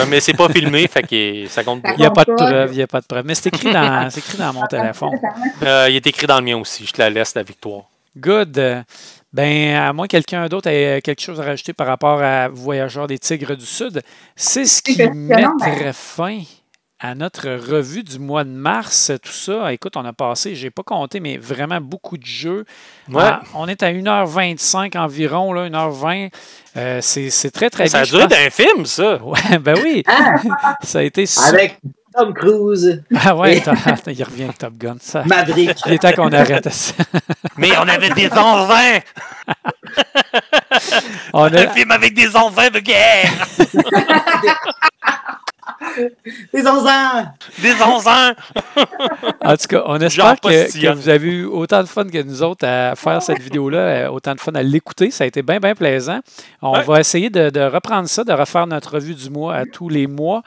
Mais c'est pas filmé, fait que ça compte pas. Il n'y a pas de preuve. Mais c'est écrit dans mon téléphone. Il est écrit dans le mien aussi. Je te la laisse, la victoire. Good. Ben, à moins que quelqu'un d'autre ait quelque chose à rajouter par rapport à Voyageurs des Tigres du Sud, c'est ce qui mettrait fin à notre revue du mois de mars. Tout ça, écoute, on a passé, je n'ai pas compté, mais vraiment beaucoup de jeux. Ouais. On est à 1h25 environ, là, 1h20. C'est très, très bien. Ça a duré d'un film, ça. Ouais, ben oui. Ça a été super. Avec Tom Cruise. Ah ouais, il revient avec Top Gun. Ça. Maverick. Il est temps qu'on arrête ça. Mais on avait des engins! Un film avec des engins de guerre! Des 11 ans! Des engins! En tout cas, on espère que postillonne. vous avez eu autant de fun que nous autres à faire cette vidéo-là, autant de fun à l'écouter. Ça a été bien, bien plaisant. On va essayer de reprendre ça, de refaire notre revue du mois à tous les mois.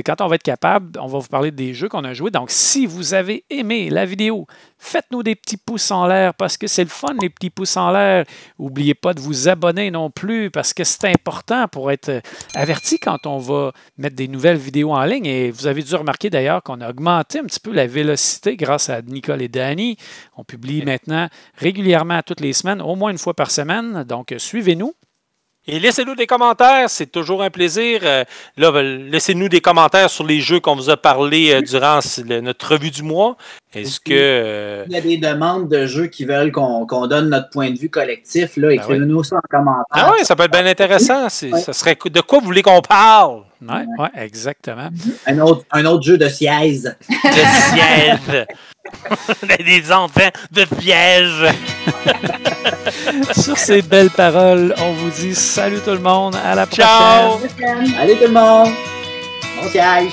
Quand on va être capable, on va vous parler des jeux qu'on a joués. Donc, si vous avez aimé la vidéo, faites-nous des petits pouces en l'air parce que c'est le fun, les petits pouces en l'air. N'oubliez pas de vous abonner non plus parce que c'est important pour être averti quand on va mettre des nouvelles vidéos en ligne. Et vous avez dû remarquer d'ailleurs qu'on a augmenté un petit peu la vélocité grâce à Nicole et Danny. On publie maintenant régulièrement toutes les semaines, au moins une fois par semaine. Donc, suivez-nous. Et laissez-nous des commentaires, c'est toujours un plaisir. Laissez-nous des commentaires sur les jeux qu'on vous a parlé durant notre revue du mois. Est-ce que... Il y a des demandes de jeux qui veulent qu'on donne notre point de vue collectif. Là, écrivez-nous ça en commentaire. Ah oui, ça peut être bien intéressant. Ça serait de quoi vous voulez qu'on parle? Oui, exactement. Un autre jeu de siège. De siège. Des enfants de piège. Sur ces belles paroles, on vous dit salut tout le monde, à la prochaine. Ciao. Allez tout le monde! Bon siège!